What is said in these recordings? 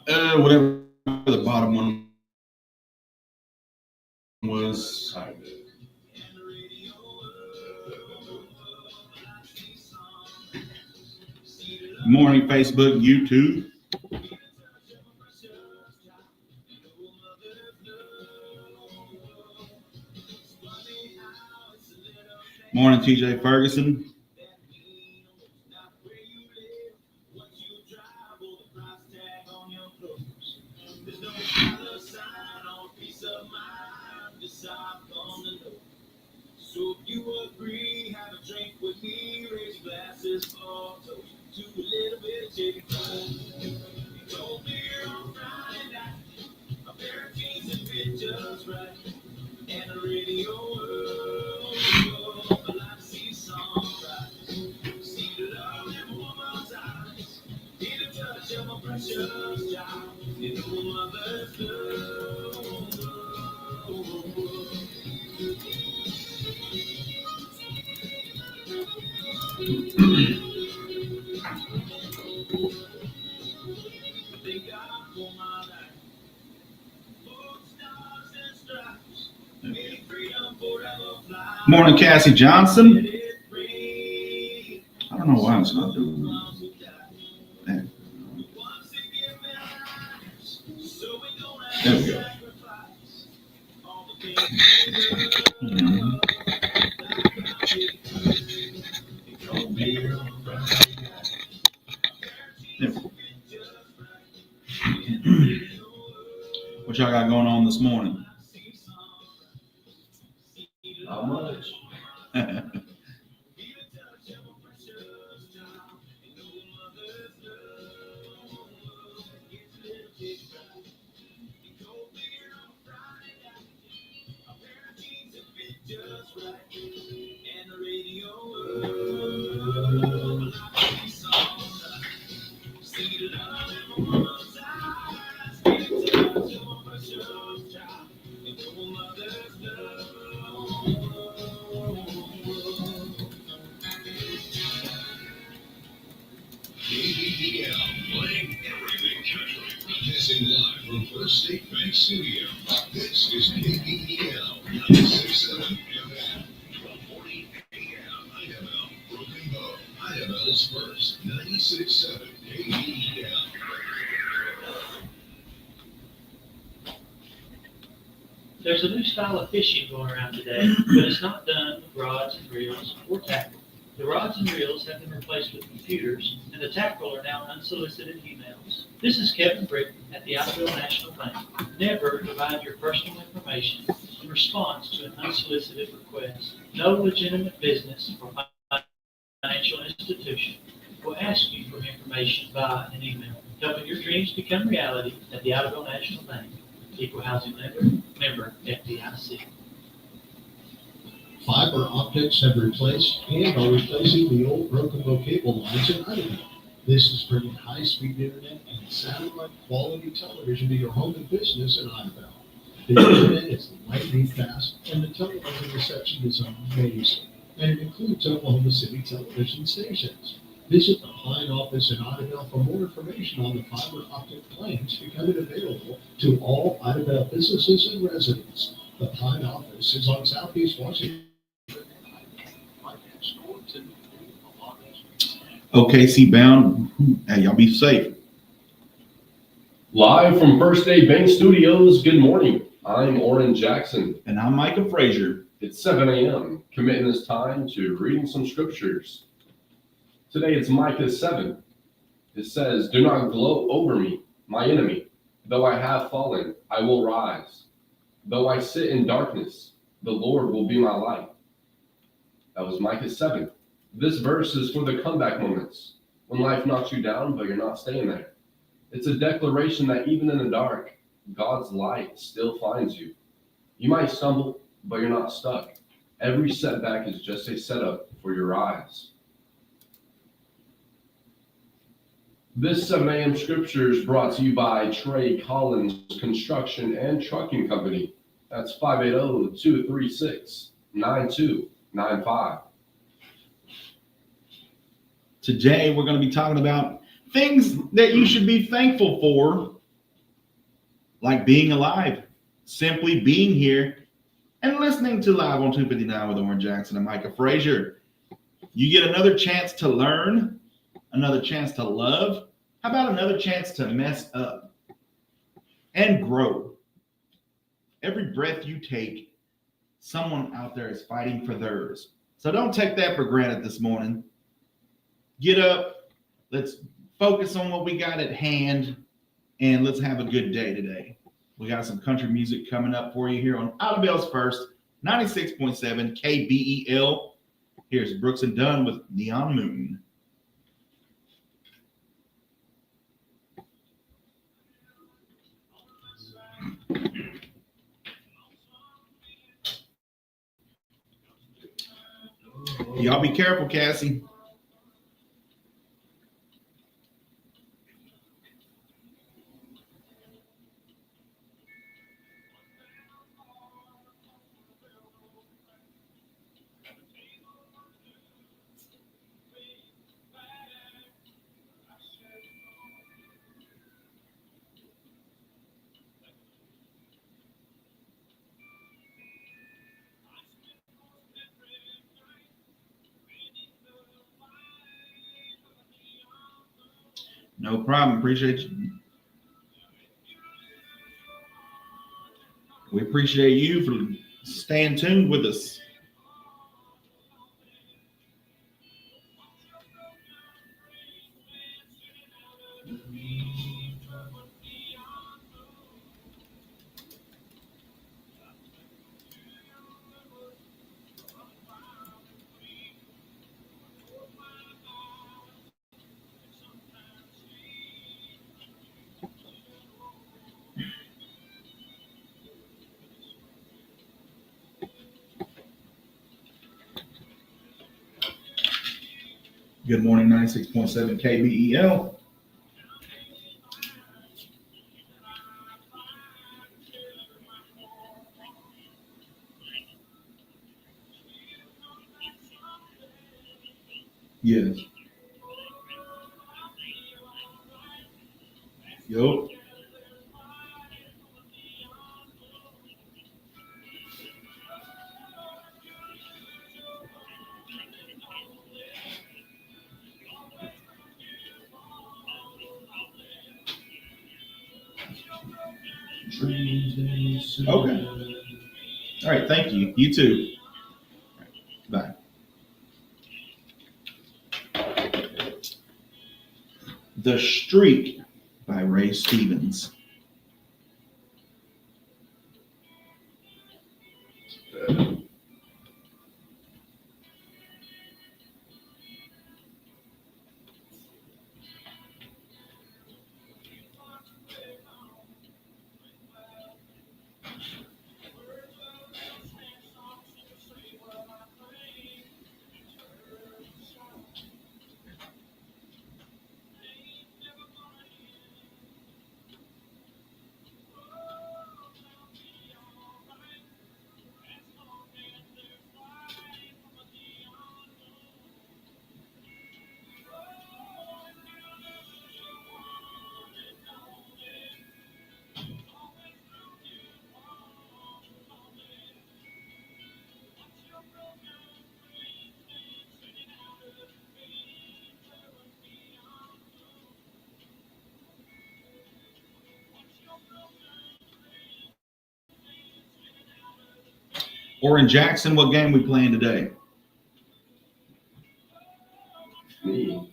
Whatever the bottom one was. Morning, Facebook, YouTube. Morning, TJ Ferguson. So if you agree, have a drink with me, raise glasses for toast to a little bit of chicken fries. Cold beer on Friday night, a pair of jeans that fit just right, and a radio world, a light see sunrise. See the love in a woman's eyes, need a touch of my precious child, you know mother's love. Morning, Cassie Johnson. I don't know why it's not doing that. There we go. What y'all got going on this morning? Not much. Playing everything country. Broadcasting live from First State Bank Studio. This is KBEL 96.7 FM. 1240 AM. IML. Broken Bow. IML's first. 96.7 KBEL. There's a new style of fishing going around today, but it's not done with rods and reels or tackle. The rods and reels have been replaced with computers, and the tackle are now unsolicited emails. This is Kevin Brick at the Iberville National Bank. Never provide your personal information in response to an unsolicited request. No legitimate business or financial institution will ask you for information via an email. Helping your dreams become reality at the Iberville National Bank. Equal housing lender, member FDIC. Fiber optics have replaced and are replacing the old broken bow cable lines in Idaho. This is bringing high-speed internet and satellite quality television to your home and business in Idaho. The internet is lightning fast and the television reception is amazing. And it includes Oklahoma City television stations. Visit the Pine office in Idaho for more information on the fiber optic plans becoming available to all Idaho businesses and residents. The Pine office is on Southeast Washington. OKC bound. Hey, y'all be safe. Live from First Day Bank Studios, good morning. I'm Oran Jackson. And I'm Micah Frazier. It's 7 a.m., committing this time to reading some scriptures. Today it's Micah 7. It says, "Do not gloat over me, my enemy. Though I have fallen, I will rise. Though I sit in darkness, the Lord will be my light." That was Micah 7. This verse is for the comeback moments, when life knocks you down, but you're not staying there. It's a declaration that even in the dark, God's light still finds you. You might stumble, but you're not stuck. Every setback is just a setup for your rise. This 7 a.m. scripture is brought to you by Trey Collins Construction and Trucking Company. That's 580-236-9295. Today we're going to be talking about things that you should be thankful for like being alive, simply being here and listening to Live on 259 with Oran Jackson and Micah Frazier. You get another chance to learn, another chance to love. How about another chance to mess up and grow? Every breath you take, someone out there is fighting for theirs. So don't take that for granted this morning. Get up. Let's focus on what we got at hand, and let's have a good day today. We got some country music coming up for you here on Out of Bell's First, 96.7 KBEL. Here's Brooks and Dunn with Neon Moon. Y'all be careful, Cassie. No problem. Appreciate you. We appreciate you for staying tuned with us. Good morning, 96.7 KBEL. Yes. Yup. Okay. All right. Thank you. You too. Bye. The Streak by Ray Stevens. Oran Jackson, what game we playing today? Me.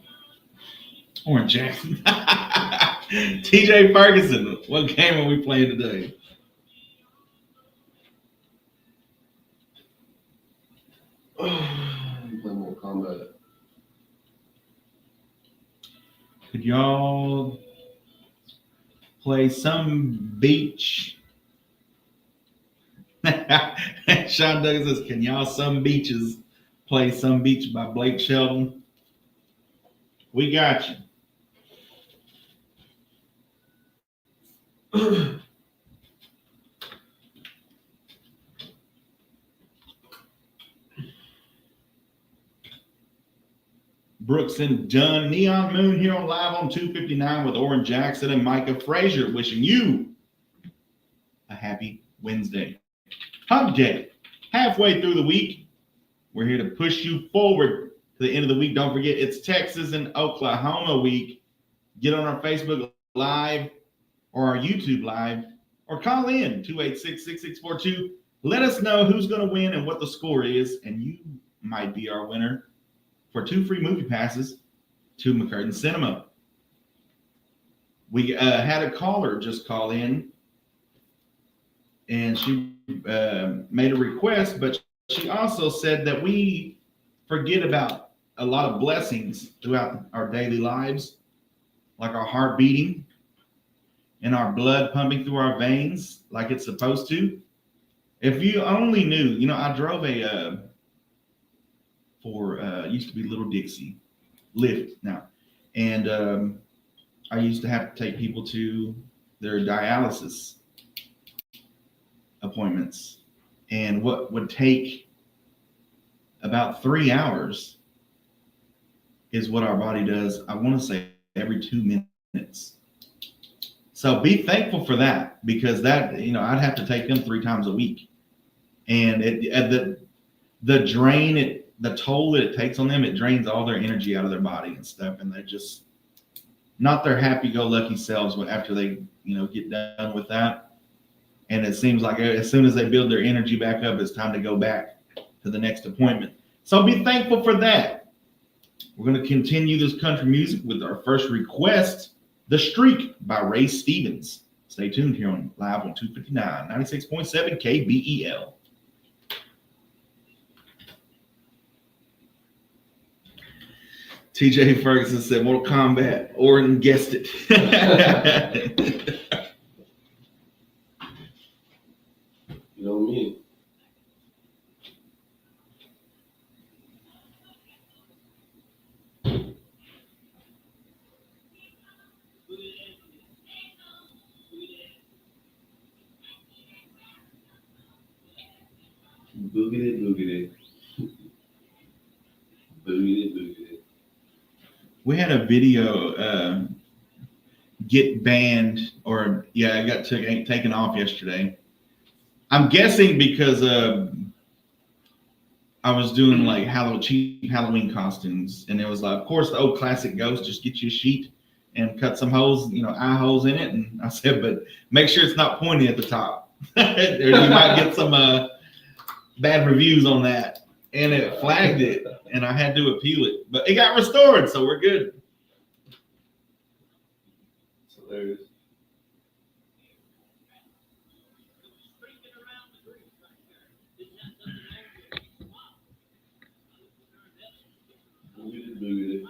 Oran Jackson. TJ Ferguson, what game are we playing today? Mortal Kombat. Could y'all play some beach? Sean Douglas says, can y'all some beaches play Some Beach by Blake Shelton? We got you. Brooks and Dunn, Neon Moon here on Live on 259 with Oran Jackson and Micah Frazier, wishing you happy Wednesday. Hump Day. Halfway through the week. We're here to push you forward to the end of the week. Don't forget, it's Texas and Oklahoma week. Get on our Facebook Live or our YouTube Live or call in 286-6642. Let us know who's going to win and what the score is, and you might be our winner for 2 free movie passes to McCurtain Cinema. We had a caller just call in, and she made a request, but she also said that we forget about a lot of blessings throughout our daily lives, like our heart beating and our blood pumping through our veins like it's supposed to. If you only knew, I drove used to be Little Dixie Lyft now, and I used to have to take people to their dialysis appointments, and what would take about 3 hours is what our body does, I want to say, every 2 minutes. So be thankful for that, because that, I'd have to take them 3 times a week, and the toll that it takes on them, it drains all their energy out of their body and stuff, and they're just not their happy-go-lucky selves after they, get done with that. And it seems like as soon as they build their energy back up, it's time to go back to the next appointment. So be thankful for that. We're going to continue this country music with our first request, The Streak by Ray Stevens. Stay tuned here on Live on 259, 96.7 KBEL. TJ Ferguson said Mortal Kombat. Oran guessed it. You know me. Boogity, boogity. Boogity, boogity. We had a video get banned, it got taken off yesterday. I'm guessing because I was doing like cheap Halloween costumes, and it was like, of course, the old classic ghost, just get you a sheet and cut some holes, eye holes in it. And I said, but make sure it's not pointy at the top. Or you might get some bad reviews on that. And it flagged it, and I had to appeal it, but it got restored, so we're good. So there it is. Boogity, boogity.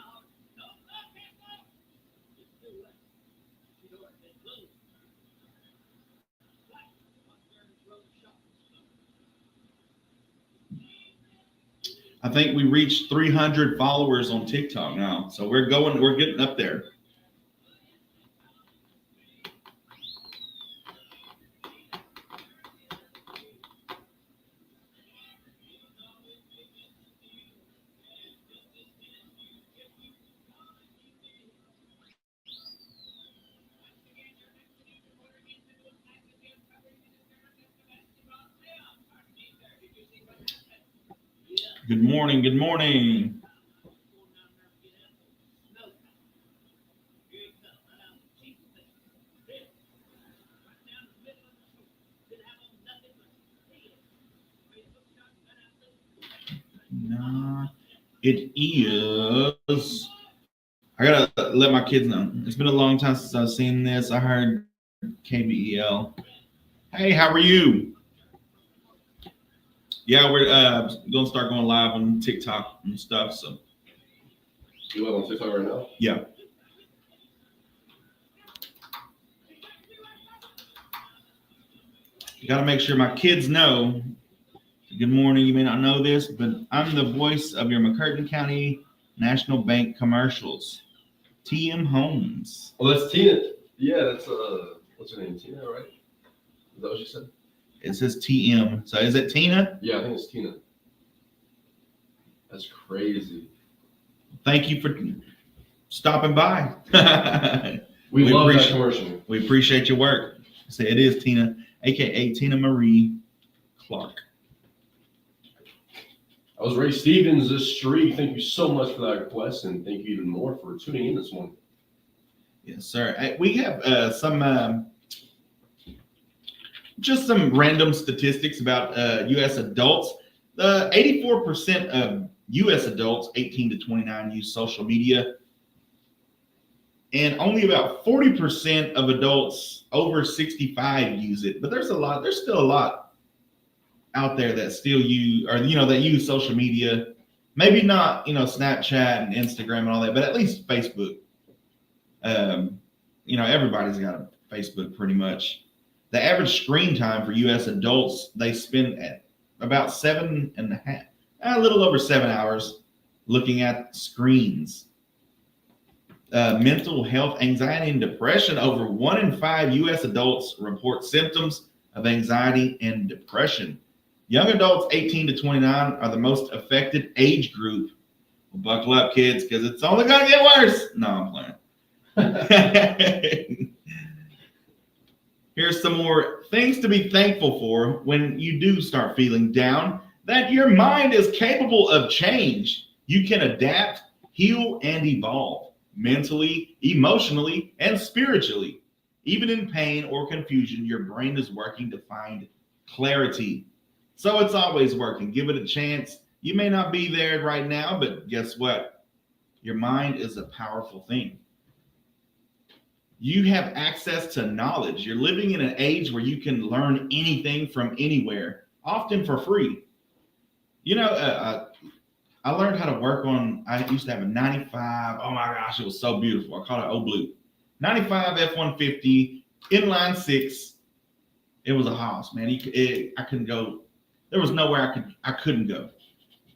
I think we reached 300 followers on TikTok now, so we're getting up there. Good morning. Good morning. Nah, it is. I gotta let my kids know. It's been a long time since I've seen this. I heard KBEL. Hey, how are you? Yeah, we're gonna start going live on TikTok and stuff. So You live on TikTok right now? yeah. Gotta make sure my kids know. Good morning. You may not know this, but I'm the voice of your McCurtain County National Bank commercials. TM Homes. Oh, that's Tina. Yeah, that's what's her name? Tina, right? Is that what she said? It says TM. So is it Tina? Yeah, I think it's Tina. That's crazy. Thank you for stopping by. We love that appreciate- commercial. We appreciate your work. Say it is Tina. aka Tina Marie Clark. I was Ray Stevens, this streak. Thank you so much for that request, and thank you even more for tuning in this morning. Yes, sir. We have just some random statistics about U.S. adults. 84% of U.S. adults 18 to 29 use social media, and only about 40% of adults over 65 use it. But there's still a lot out there that still use, or that use social media. Maybe not, Snapchat and Instagram and all that, but at least Facebook. Everybody's got a Facebook pretty much. The average screen time for U.S. adults, they spend at about 7.5, a little over 7 hours looking at screens. Mental health, anxiety, and depression. Over 1 in 5 U.S. adults report symptoms of anxiety and depression. Young adults 18 to 29 are the most affected age group. Well, buckle up, kids, because it's only going to get worse. No, I'm playing. Here's some more things to be thankful for when you do start feeling down. That your mind is capable of change. You can adapt, heal, and evolve mentally, emotionally, and spiritually. Even in pain or confusion, your brain is working to find clarity. So it's always working. Give it a chance. You may not be there right now, but guess what? Your mind is a powerful thing. You have access to knowledge. You're living in an age where you can learn anything from anywhere, often for free. I learned how to work on, I used to have a 95. Oh my gosh, it was so beautiful. I call it Old Blue. 95 F-150, inline 6. It was a house, man. I couldn't go. There was nowhere I couldn't go.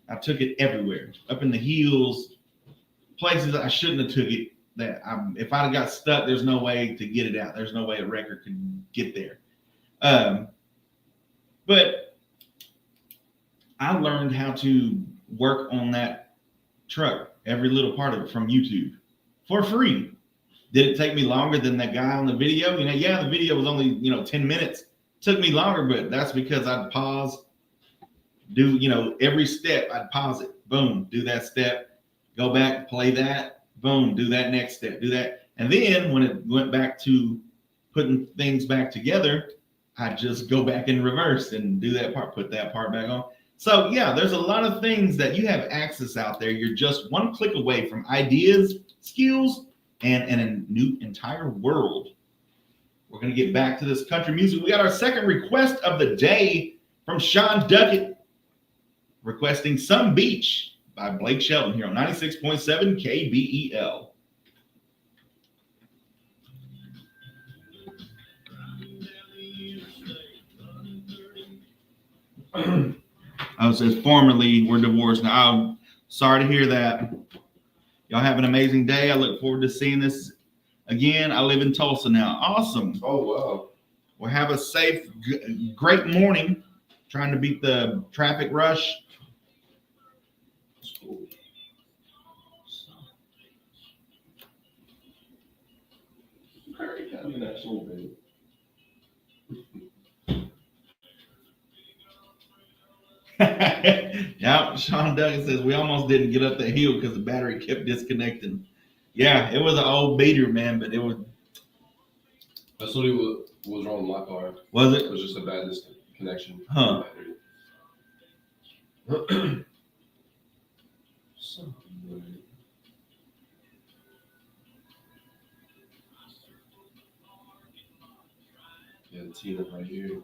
I took it everywhere, up in the hills, places I shouldn't have took it. If I'd have got stuck, there's no way to get it out. There's no way a wrecker could get there. But I learned how to work on that truck, every little part of it, from YouTube for free. Did it take me longer than that guy on the video? The video was only 10 minutes. Took me longer, but that's because I'd pause, do every step. I'd pause it, boom, do that step, go back, play that, boom, do that next step, do that. And then when it went back to putting things back together, I'd just go back in reverse and do that part, put that part back on. So yeah, there's a lot of things that you have access out there. You're just one click away from ideas, skills, and a new entire world. We're going to get back to this country music. We got our second request of the day from Sean Duckett, requesting Some Beach by Blake Shelton here on 96.7 KBEL. I was says formerly we're divorced. Now, I'm sorry to hear that. Y'all have an amazing day. I look forward to seeing this again. I live in Tulsa now. Awesome. Oh, wow. Well, have a safe, great morning. Trying to beat the traffic rush. Yeah, Sean Duggan says we almost didn't get up the hill because the battery kept disconnecting. Yeah, it was an old beater, man, but it was. That's what was wrong with my car. Was it? It was just a bad disconnection. Huh. Yeah, Tina right here.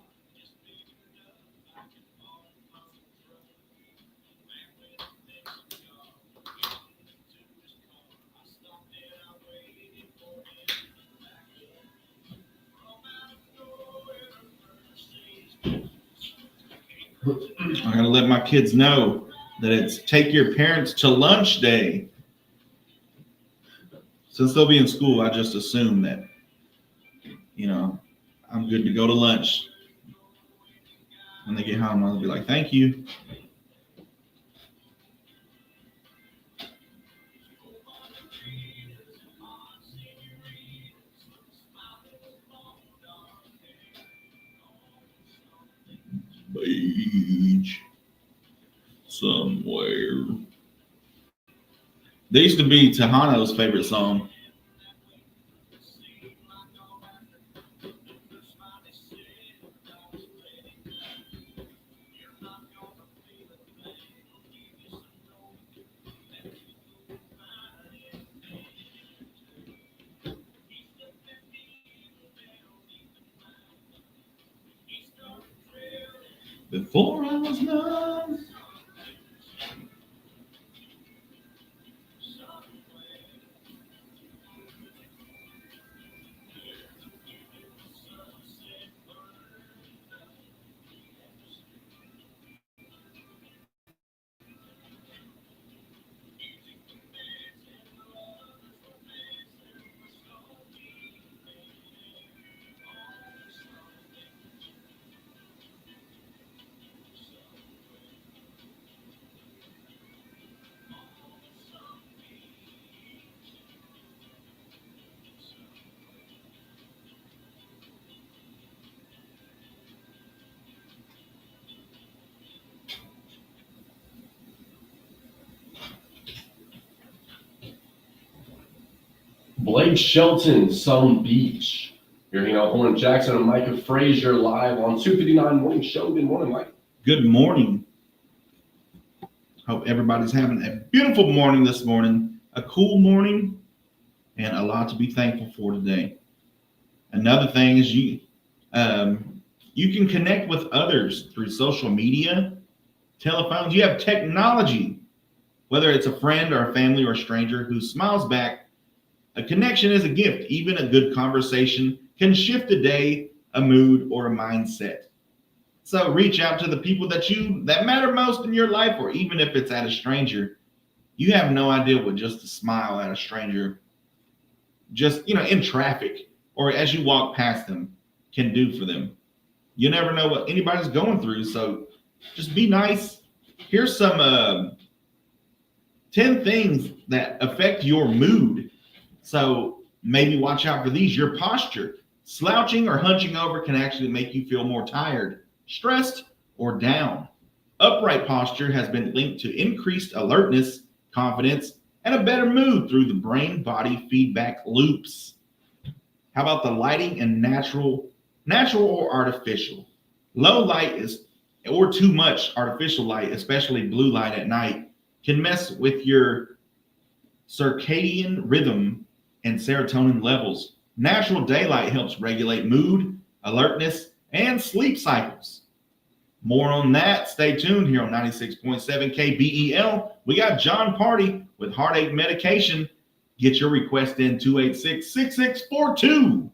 I gotta let my kids know that it's take your parents to lunch day. Since they'll be in school, I just assume that, I'm good to go to lunch. When they get home, I'll be like, thank you. They used to be Tejano's favorite song. Before I was known. Blake Shelton, Some Beach. You're hanging out with Oran Jackson and Micah Frazier live on 259 Morning Show. Good morning, Mike. Good morning. Hope everybody's having a beautiful morning this morning, a cool morning, and a lot to be thankful for today. Another thing is you can connect with others through social media, telephones. You have technology, whether it's a friend or a family or a stranger who smiles back. A connection is a gift. Even a good conversation can shift a day, a mood, or a mindset. So reach out to the people that matter most in your life, or even if it's at a stranger. You have no idea what just a smile at a stranger, just in traffic or as you walk past them, can do for them. You never know what anybody's going through, so just be nice. Here's some 10 things that affect your mood. So maybe watch out for these. Your posture. Slouching or hunching over can actually make you feel more tired, stressed, or down. Upright posture has been linked to increased alertness, confidence, and a better mood through the brain-body feedback loops. How about the lighting and natural or artificial? Low light or too much artificial light, especially blue light at night, can mess with your circadian rhythm and serotonin levels. Natural daylight helps regulate mood, alertness, and sleep cycles. More on that. Stay tuned here on 96.7 KBEL. We got John Party with heartache medication. Get your request in 286-6642.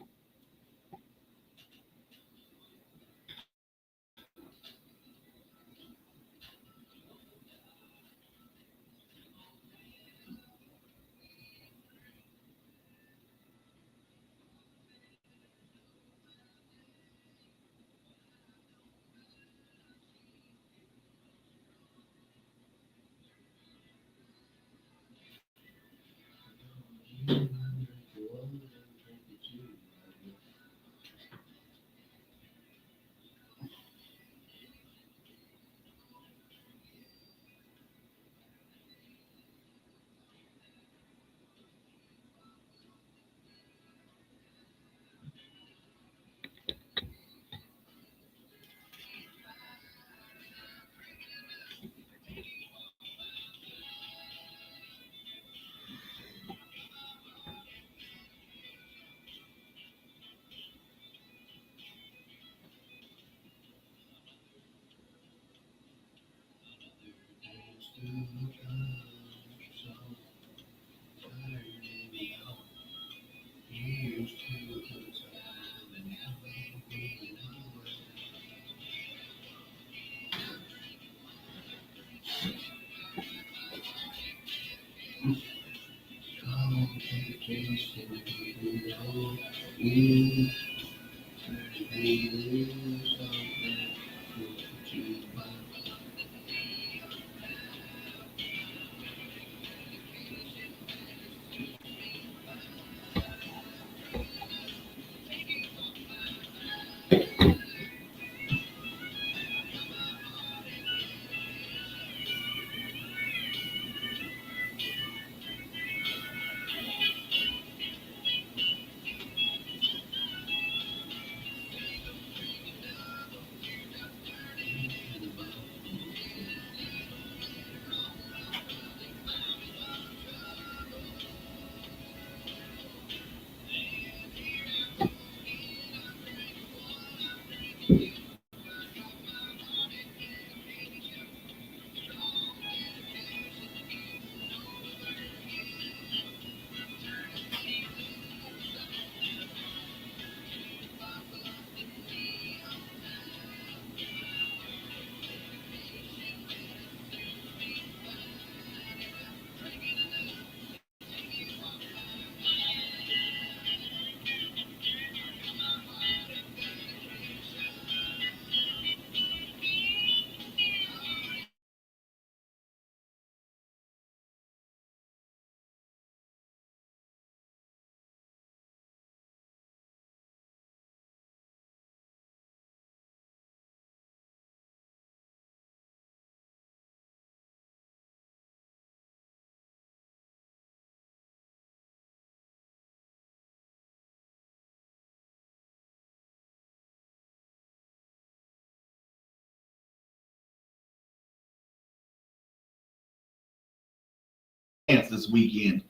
this weekend,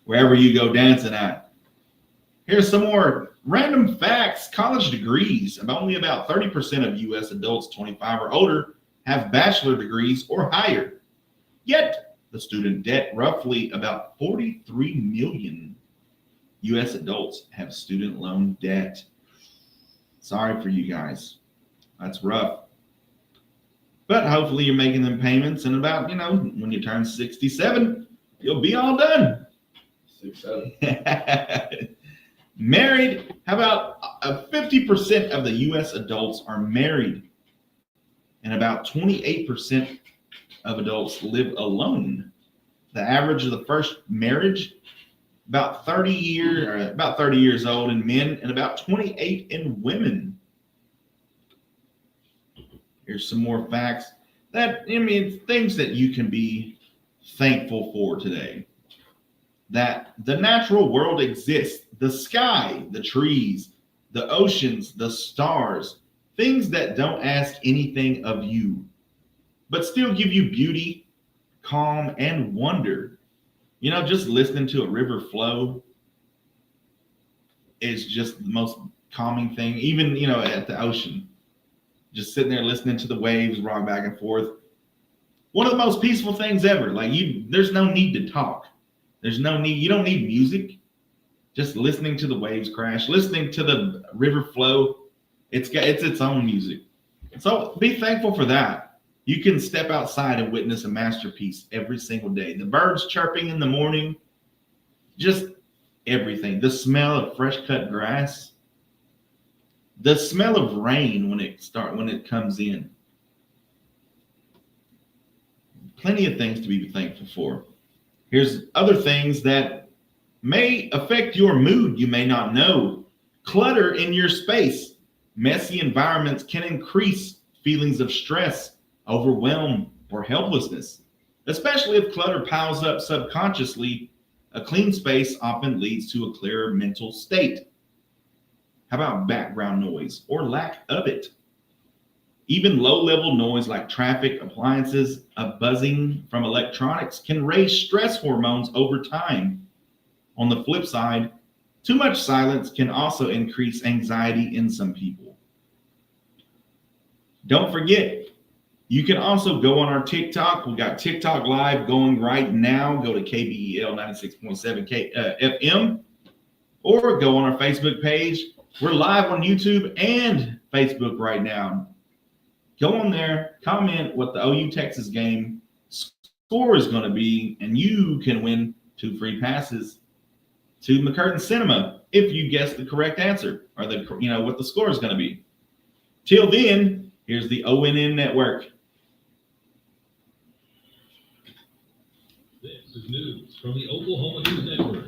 wherever you go dancing at. Here's some more random facts. College degrees. Only about 30% of U.S. adults 25 or older have bachelor degrees or higher. Yet, the student debt, roughly about 43 million U.S. adults have student loan debt. Sorry for you guys. That's rough. But hopefully you're making them payments, and about, when you turn 67, you'll be all done. 6-7. Married. How about 50% of the U.S. adults are married, and about 28% of adults live alone. The average of the first marriage, about 30 years old in men, and about 28 in women. Here's some more facts things that you can be thankful for today. That the natural world exists, the sky, the trees, the oceans, the stars, things that don't ask anything of you, but still give you beauty, calm, and wonder. Just listening to a river flow is just the most calming thing. Even, at the ocean, just sitting there listening to the waves rock back and forth. One of the most peaceful things ever. There's no need to talk. You don't need music. Just listening to the waves crash, listening to the river flow. It's its own music. So be thankful for that. You can step outside and witness a masterpiece every single day. The birds chirping in the morning, just everything. The smell of fresh cut grass, the smell of rain when it comes in. Plenty of things to be thankful for. Here's other things that may affect your mood you may not know. Clutter in your space. Messy environments can increase feelings of stress, overwhelm, or helplessness. Especially if clutter piles up subconsciously, a clean space often leads to a clearer mental state. How about background noise or lack of it? Even low-level noise like traffic, appliances, a buzzing from electronics can raise stress hormones over time. On the flip side, too much silence can also increase anxiety in some people. Don't forget, you can also go on our TikTok. We got TikTok Live going right now. Go to KBEL 96.7 FM or go on our Facebook page. We're live on YouTube and Facebook right now. Go on there, comment what the OU Texas game score is going to be, and you can win 2 free passes to McCurtain Cinema if you guess the correct answer or what the score is going to be. Till then, here's the ONN Network. This is news from the Oklahoma News Network.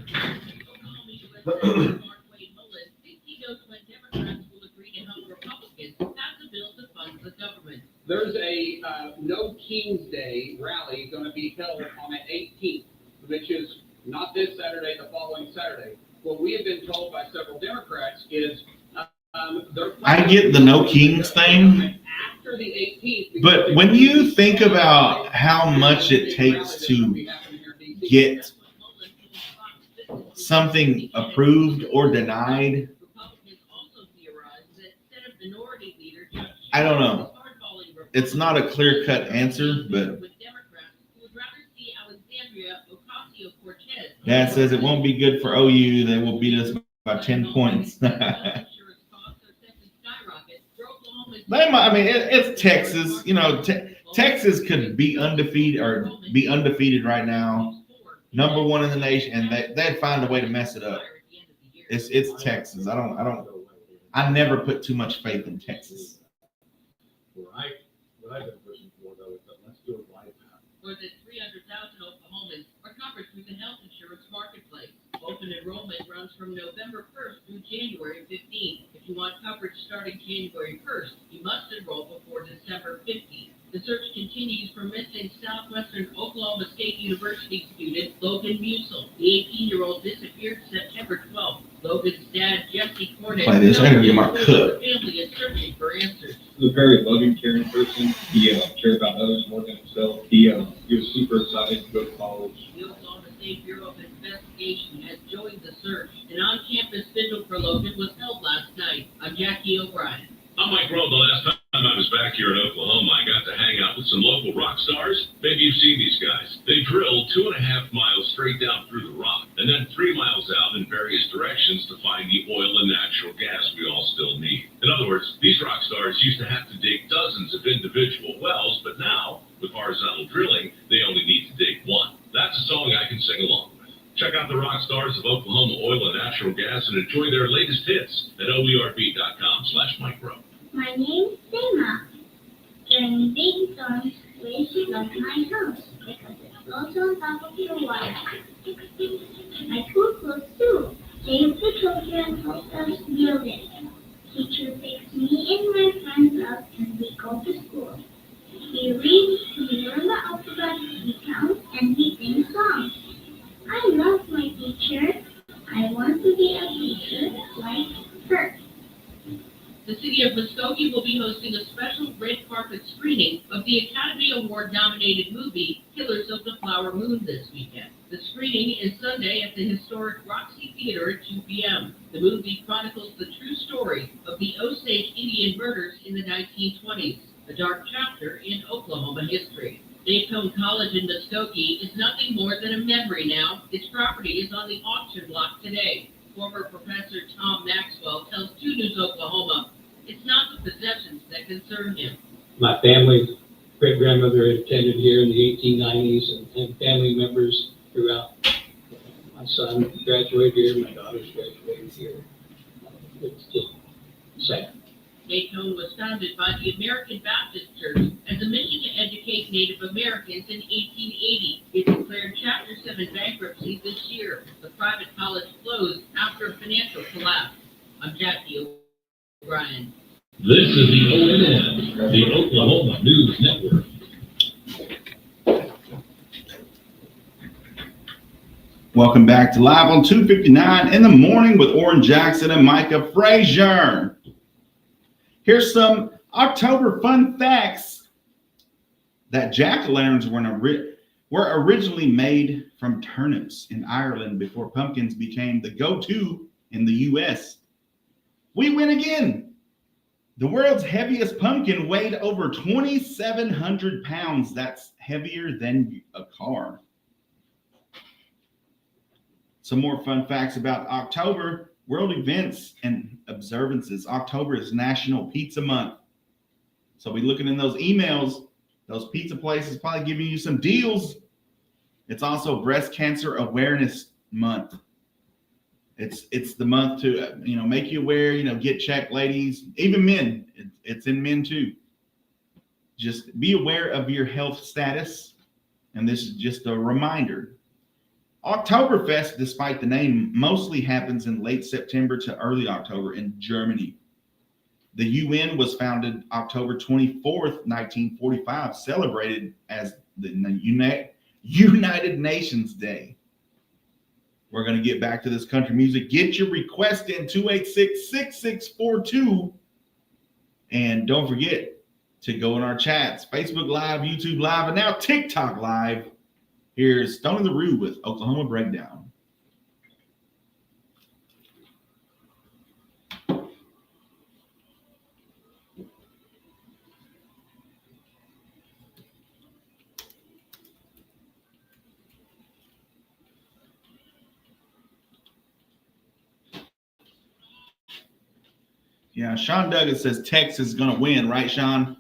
There's a No King's Day rally going to be held on the 18th, which is not this Saturday, the following Saturday. What we have been told by several Democrats is I get the No Kings thing, after the 18th. but when you think about how much it takes to get something approved or denied, I don't know. It's not a clear-cut answer, but Dad says it won't be good for OU. They will beat us by 10 points. It's Texas. Texas could be undefeated right now, number 1 in the nation, and they'd find a way to mess it up. It's Texas. I never put too much faith in Texas. Right. What I've been pushing for, though, is that let's do a glide path. More than 300,000 Oklahomans are covered through the health insurance marketplace. Open enrollment runs from November 1st through January 15th. If you want coverage starting January 1st, you must enroll before December 15th. The search continues for missing Southwestern Oklahoma State University student Logan Musil. The 18-year-old disappeared September 12th. Logan's dad, Jesse Cornett, Play this. I'm gonna get my the cup. family is searching for answers. He was a very loving, caring person. He cared about others more than himself. He was super excited to go to college. The Oklahoma State Bureau of Investigation has joined the search. An on-campus vigil for Logan was held last night. I'm Jackie O'Brien. I'm Mike Rowe. The last time I was back here in Oklahoma, I got to hang out with some local rock stars. Maybe you've seen these guys. They drilled 2.5 miles straight down through the rock, and then 3 miles out in various directions to find the oil and natural gas we all still need. In other words, these rock stars used to have to dig dozens of individual wells, but now, with horizontal drilling, they only need to dig one. That's a song I can sing along with. Check out the rock stars of Oklahoma Oil and Natural Gas and enjoy their latest hits at oerb.com/Mike Rowe. My name's Selma. During big storms, we flood my house because it floats on top of the water. My school clothes too. Save the children and help us build it. Teacher picks me and my friends up and we go to school. We read, we learn the alphabet, we count, and we sing songs. I love my teacher. I want to be a teacher like her. The city of Muskogee will be hosting a special red carpet screening of the Academy Award-nominated movie Killers of the Flower Moon this weekend. The screening is Sunday at the historic Roxy Theater at 2 p.m. The movie chronicles the true story of the Osage Indian murders in the 1920s, a dark chapter in Oklahoma history. Dayton College in Muskogee is nothing more than a memory now. Its property is on the auction block today. Former Professor Tom Maxwell tells 2 News Oklahoma, it's not the possessions that concern him. My family, great-grandmother attended here in the 1890s and family members throughout. My son graduated here, my daughter's graduated here. It's just sad. Dayton was founded by the American Baptist Church as a mission to educate Native Americans in 1880. It declared Chapter 7 bankruptcy this year. The private college closed after a financial collapse. I'm Jackie O'Brien. This is the ONN, the Oklahoma News Network. Welcome back to Live on 259 in the morning with Oran Jackson and Micah Frazier. Here's some October fun facts. That jack-o'-lanterns were originally made from turnips in Ireland before pumpkins became the go-to in the U.S. We win again. The world's heaviest pumpkin weighed over 2,700 pounds. That's heavier than a car. Some more fun facts about October. World events and observances. October is National Pizza Month. So be looking in those emails. Those pizza places probably giving you some deals. It's also Breast Cancer Awareness Month. It's the month to make you aware, get checked, ladies, even men. It's in men too. Just be aware of your health status. And this is just a reminder. Oktoberfest, despite the name, mostly happens in late September to early October in Germany. The UN was founded October 24th, 1945, celebrated as the United Nations Day. We're going to get back to this country music. Get your request in 286-6642. And don't forget to go in our chats, Facebook Live, YouTube Live, and now TikTok Live. Here's Stone the Rue with Oklahoma Breakdown. Yeah, Sean Duggan says Texas is going to win, right, Sean?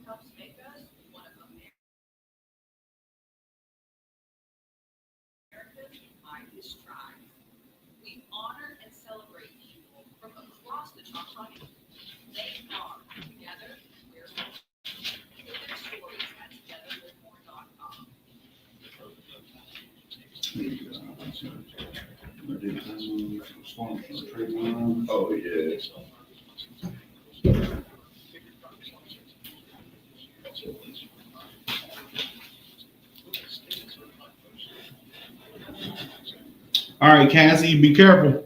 Helps make us one of America's mightiest tribes. We honor and celebrate people from across the Choctaw. They are together. We're their stories at togetherwithmore.com. Oh, yeah. All right, Cassie, be careful.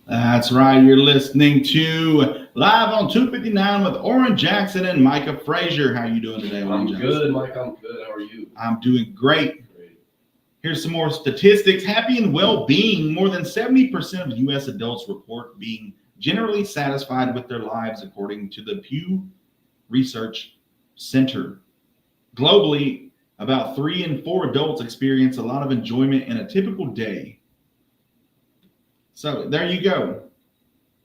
That's right. You're listening to Live on 259 with Oran Jackson and Micah Frazier. How you doing today, Oran I'm Jackson? good, Mike. I'm good. How are you? I'm doing great. Here's some more statistics. Happy and well-being. More than 70% of U.S. adults report being generally satisfied with their lives, according to the Pew Research Center. Globally, about 3 in 4 adults experience a lot of enjoyment in a typical day. So there you go.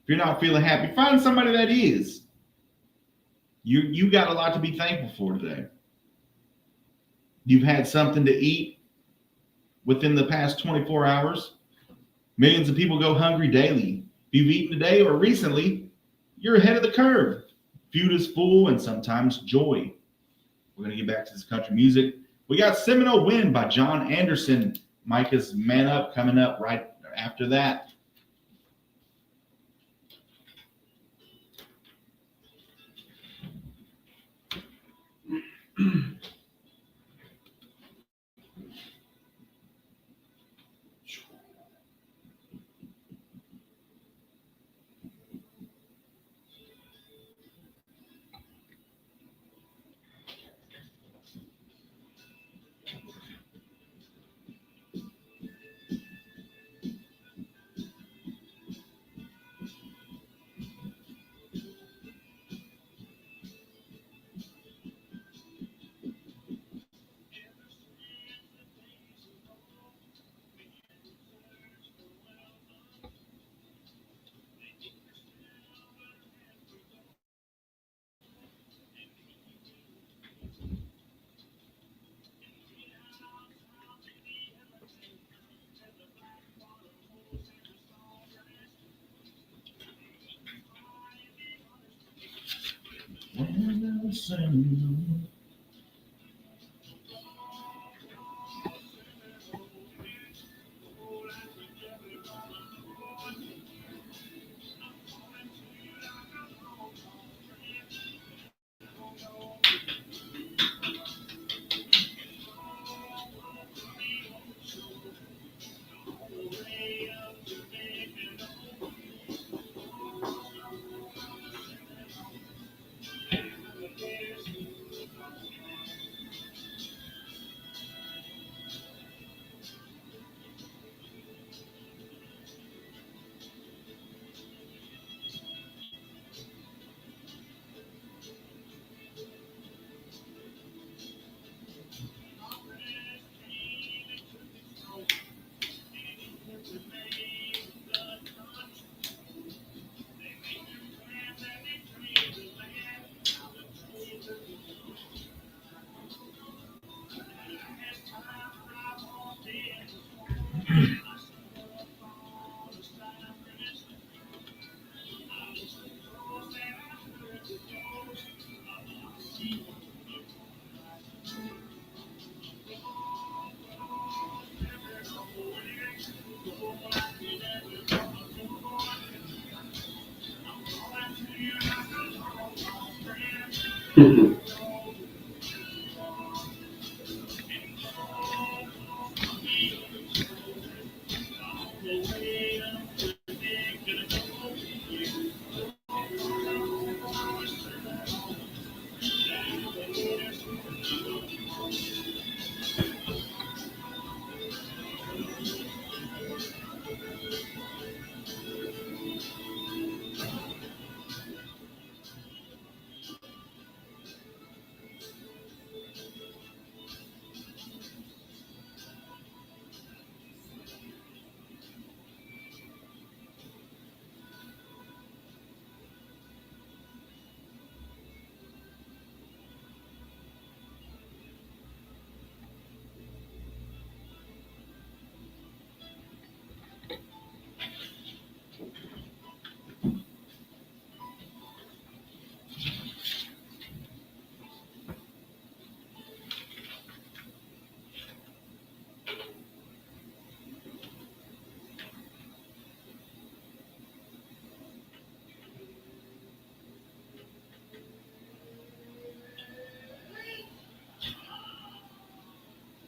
If you're not feeling happy, find somebody that is. You got a lot to be thankful for today. You've had something to eat within the past 24 hours. Millions of people go hungry daily. If you've eaten today or recently, you're ahead of the curve. Food is full and sometimes joy. We're going to get back to this country music. We got Seminole Wind by John Anderson. Micah's Man Up coming up right after that.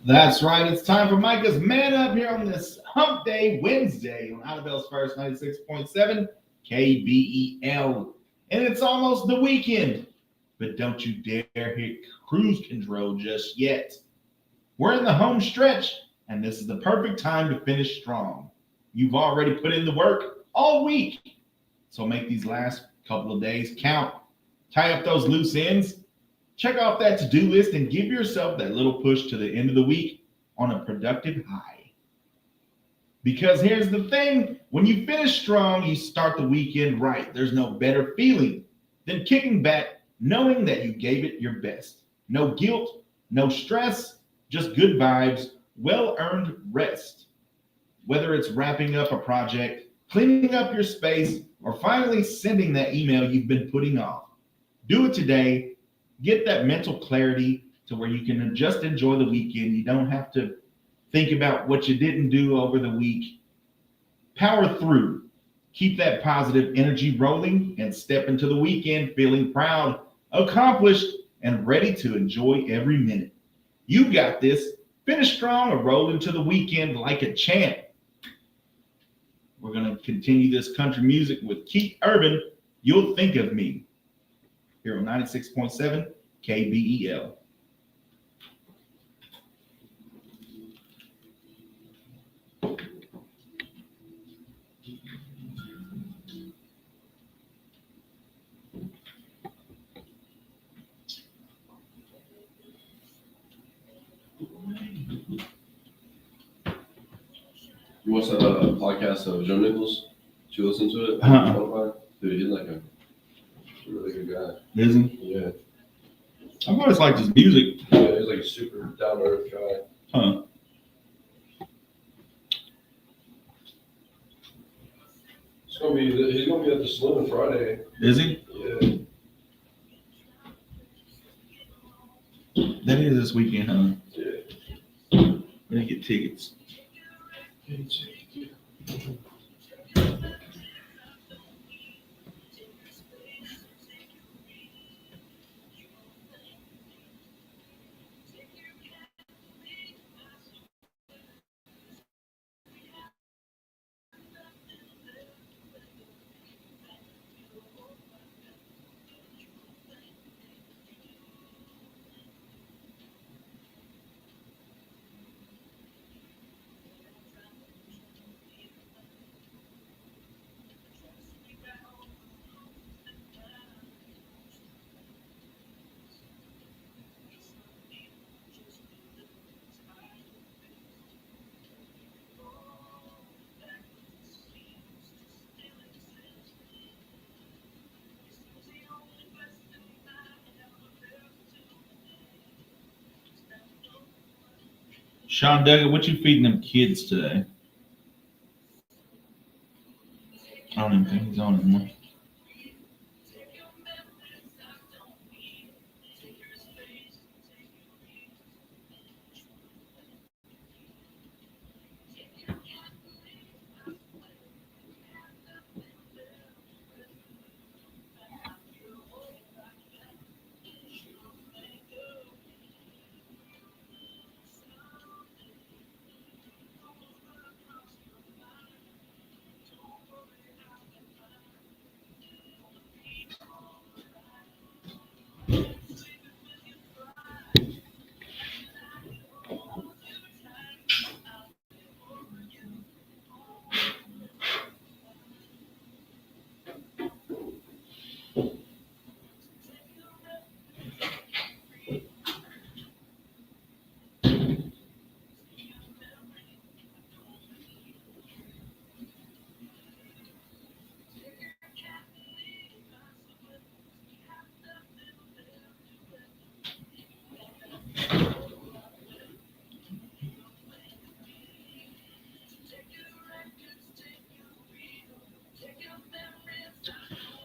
That's right. It's time for Micah's Man Up here on this Hump Day Wednesday on Annabelle's First 96.7 KBEL. And it's almost the weekend, but don't you dare hit cruise control just yet. We're in the home stretch, and this is the perfect time to finish strong. You've already put in the work all week, so make these last couple of days count. Tie up those loose ends. Check off that to-do list and give yourself that little push to the end of the week on a productive high. Because here's the thing, when you finish strong, you start the weekend right. There's no better feeling than kicking back, knowing that you gave it your best. No guilt, no stress, just good vibes, well-earned rest. Whether it's wrapping up a project, cleaning up your space, or finally sending that email you've been putting off. Do it today. Get that mental clarity to where you can just enjoy the weekend. You don't have to think about what you didn't do over the week. Power through. Keep that positive energy rolling and step into the weekend feeling proud, accomplished, and ready to enjoy every minute. You got this. Finish strong or roll into the weekend like a champ. We're going to continue this country music with Keith Urban, You'll Think of Me, here on 96.7 KBEL. You watch that podcast of Joe Nichols? Did you listen to it? Uh-huh. Dude, he's like a really good guy. Isn't he? Yeah. I've always liked his music. Yeah, he's like a super down to earth guy. Huh. He's gonna be at the Saloon Friday. Is he? Yeah. That is this weekend, huh? Yeah. We're gonna get tickets. Sean Duggan, what you feeding them kids today? I don't even think he's on anymore.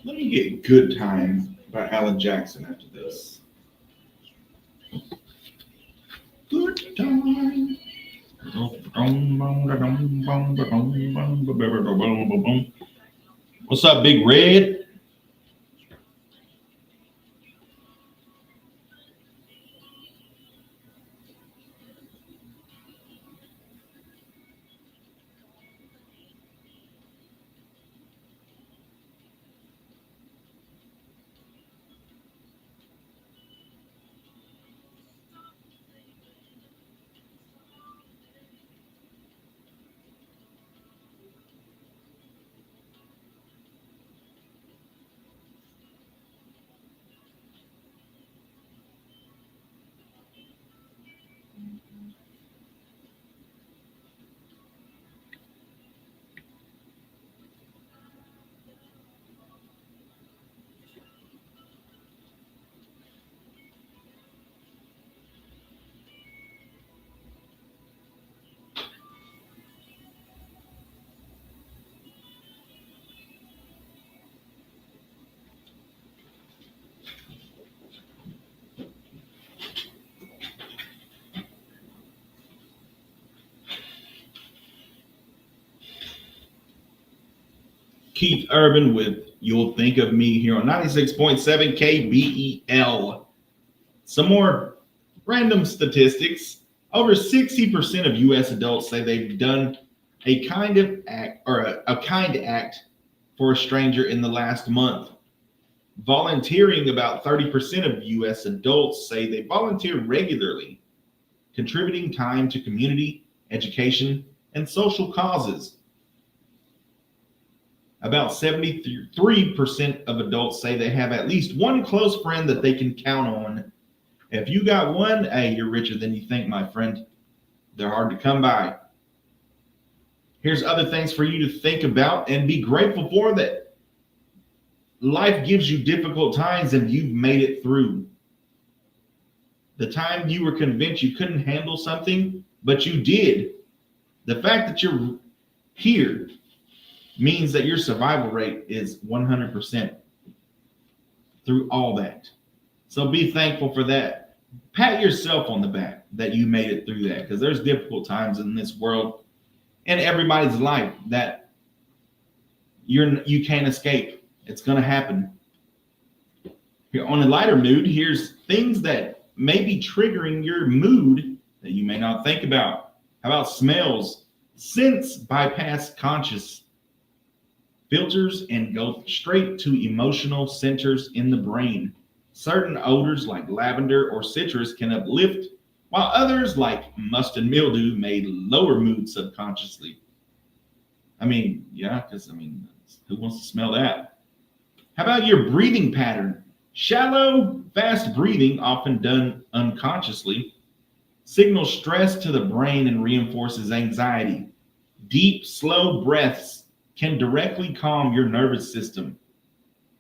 Let me get Good Time by Alan Jackson after this. Good Time. What's up, Big Red? Keith Urban with You'll Think of Me here on 96.7 KBEL. Some more random statistics. Over 60% of U.S. adults say they've done a kind act for a stranger in the last month. Volunteering, about 30% of U.S. adults say they volunteer regularly, contributing time to community, education, and social causes. About 73% of adults say they have at least one close friend that they can count on. If you got one, hey, you're richer than you think, my friend. They're hard to come by. Here's other things for you to think about and be grateful for, that life gives you difficult times and you've made it through. The time you were convinced you couldn't handle something, but you did. The fact that you're here means that your survival rate is 100% through all that. So be thankful for that. Pat yourself on the back that you made it through that, because there's difficult times in this world and everybody's life that you can't escape. It's going to happen. Here, on a lighter mood, here's things that may be triggering your mood that you may not think about. How about smells? Scents bypass conscious filters and go straight to emotional centers in the brain. Certain odors like lavender or citrus can uplift, while others like must and mildew may lower mood subconsciously. I mean, yeah, because who wants to smell that? How about your breathing pattern? Shallow, fast breathing, often done unconsciously, signals stress to the brain and reinforces anxiety. Deep, slow breaths can directly calm your nervous system.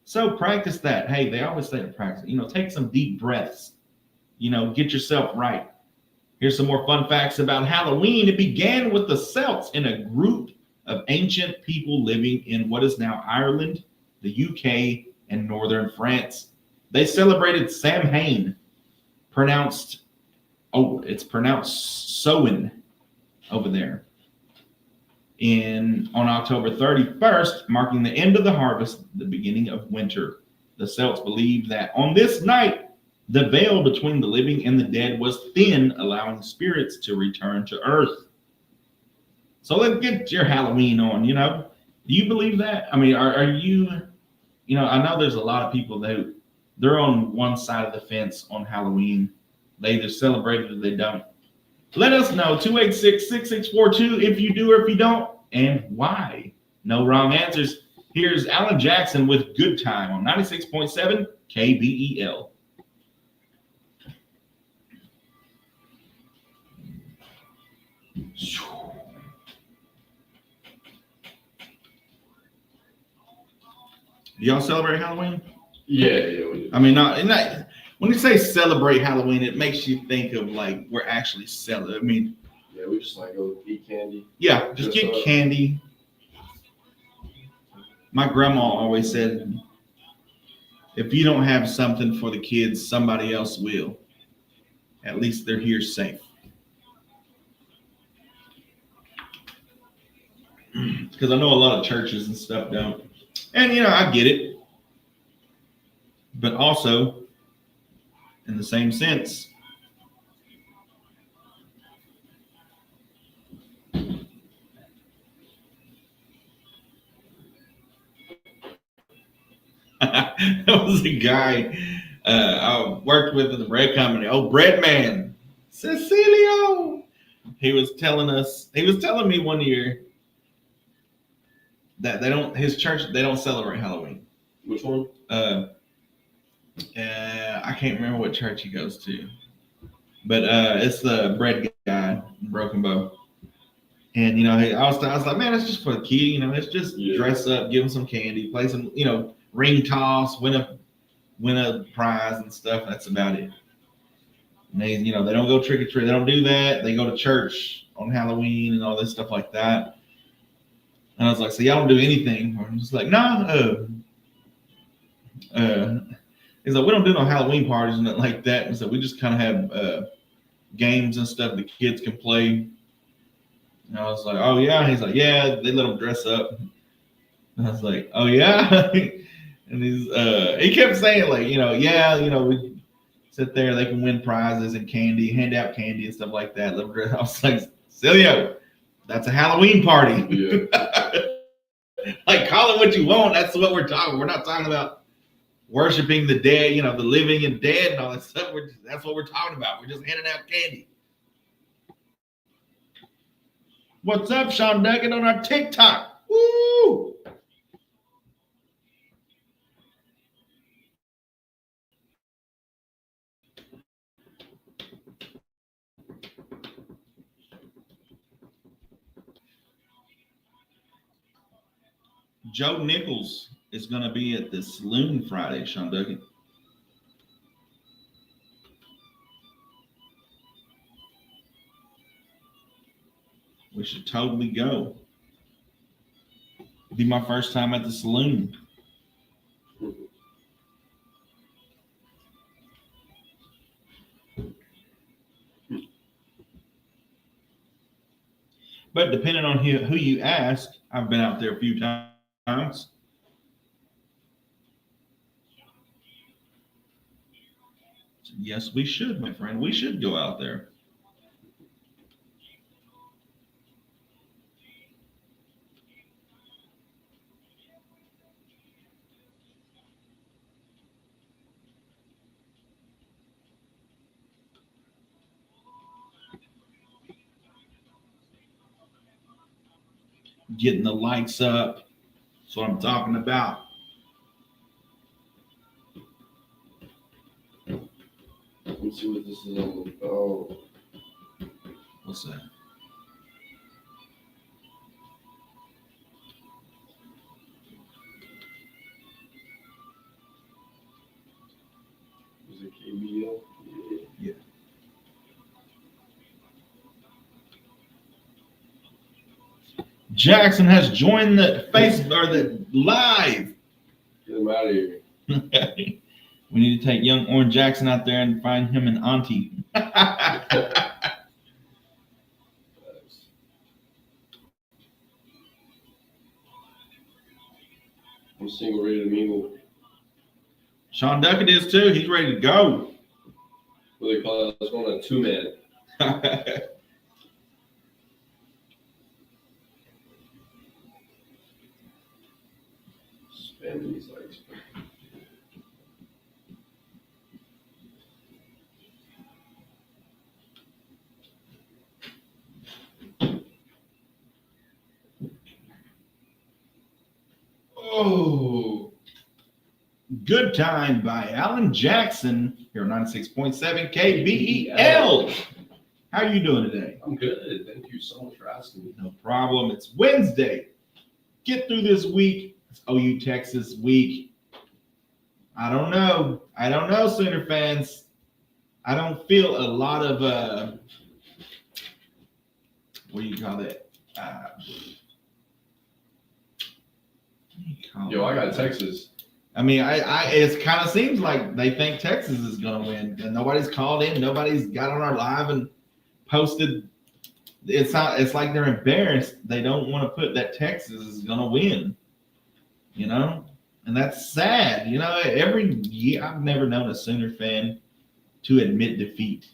So practice that. Hey, they always say to practice. Take some deep breaths. Get yourself right. Here's some more fun facts about Halloween. It began with the Celts, in a group of ancient people living in what is now Ireland, the UK, and northern France. They celebrated Samhain, it's pronounced Samhain over there, on October 31st, marking the end of the harvest, the beginning of winter. The Celts believed that on this night, the veil between the living and the dead was thin, allowing spirits to return to earth. So let's get your Halloween on, Do you believe that? Are you, I know there's a lot of people that they're on one side of the fence on Halloween. They either celebrate it or they don't. Let us know, 286-6642, if you do or if you don't, and why. No wrong answers. Here's Alan Jackson with Good Time on 96.7 KBEL. Do y'all celebrate Halloween? Yeah, we do. Not when you say celebrate Halloween, it makes you think of like we're actually celebrating. Yeah, we just go eat candy. Yeah, just get candy. My grandma always said if you don't have something for the kids, somebody else will. At least they're here safe. Because I know a lot of churches and stuff don't. And, I get it. But also, in the same sense, there was a guy I worked with in the bread company. Oh, bread man, Cecilio. He was telling me one year that his church, they don't celebrate Halloween. Which one? I can't remember what church he goes to, but it's the bread guy in Broken Bow. And I was like, man, it's just for the kid. It's just dress up, give him some candy, play some, ring toss, win a prize and stuff. That's about it. And they don't go trick or treat. They don't do that. They go to church on Halloween and all this stuff like that. And I was like, so y'all don't do anything? I'm just like, no. He's like, we don't do no Halloween parties and nothing like that. And so we just kind of have games and stuff the kids can play. And I was like, oh yeah. He's like, yeah, they let them dress up. And I was like, oh yeah. And he kept saying like, we sit there, they can win prizes and candy, hand out candy and stuff like that. I was like, Celio, that's a Halloween party. Yeah. Like, call it what you want. That's what we're talking. We're not talking about worshiping the dead, the living and dead and all that stuff. That's what we're talking about. We're just handing out candy. What's up, Sean Duggan on our TikTok? Woo! Joe Nichols is going to be at the Saloon Friday, Sean Duggan. We should totally go. It'll be my first time at the Saloon. But depending on who you ask, I've been out there a few times. Yes, we should, my friend. We should go out there. Getting the lights up. That's what I'm talking about. Let me see what this is all about. What's that? Is it KBL? Yeah. Jackson has joined the the live. Get him out of here. We need to take young Oran Jackson out there and find him an auntie. I'm single, ready to mingle. Sean Duckett is too. He's ready to go. What do they call it? It's going a two-man. Spamming these likes. Oh. Good Time by Alan Jackson here on 96.7 KBEL. How are you doing today? I'm good. Thank you so much for asking me. No problem. It's Wednesday. Get through this week. It's OU Texas week. I don't know, Sooner fans. I don't feel a lot of what do you call that? Yo, I got Texas. I mean, it kind of seems like they think Texas is going to win, and nobody's called in, nobody's got on our live and posted. It's like they're embarrassed. They don't want to put that Texas is going to win, you know, and that's sad. You know, every year I've never known a Sooner fan to admit defeat,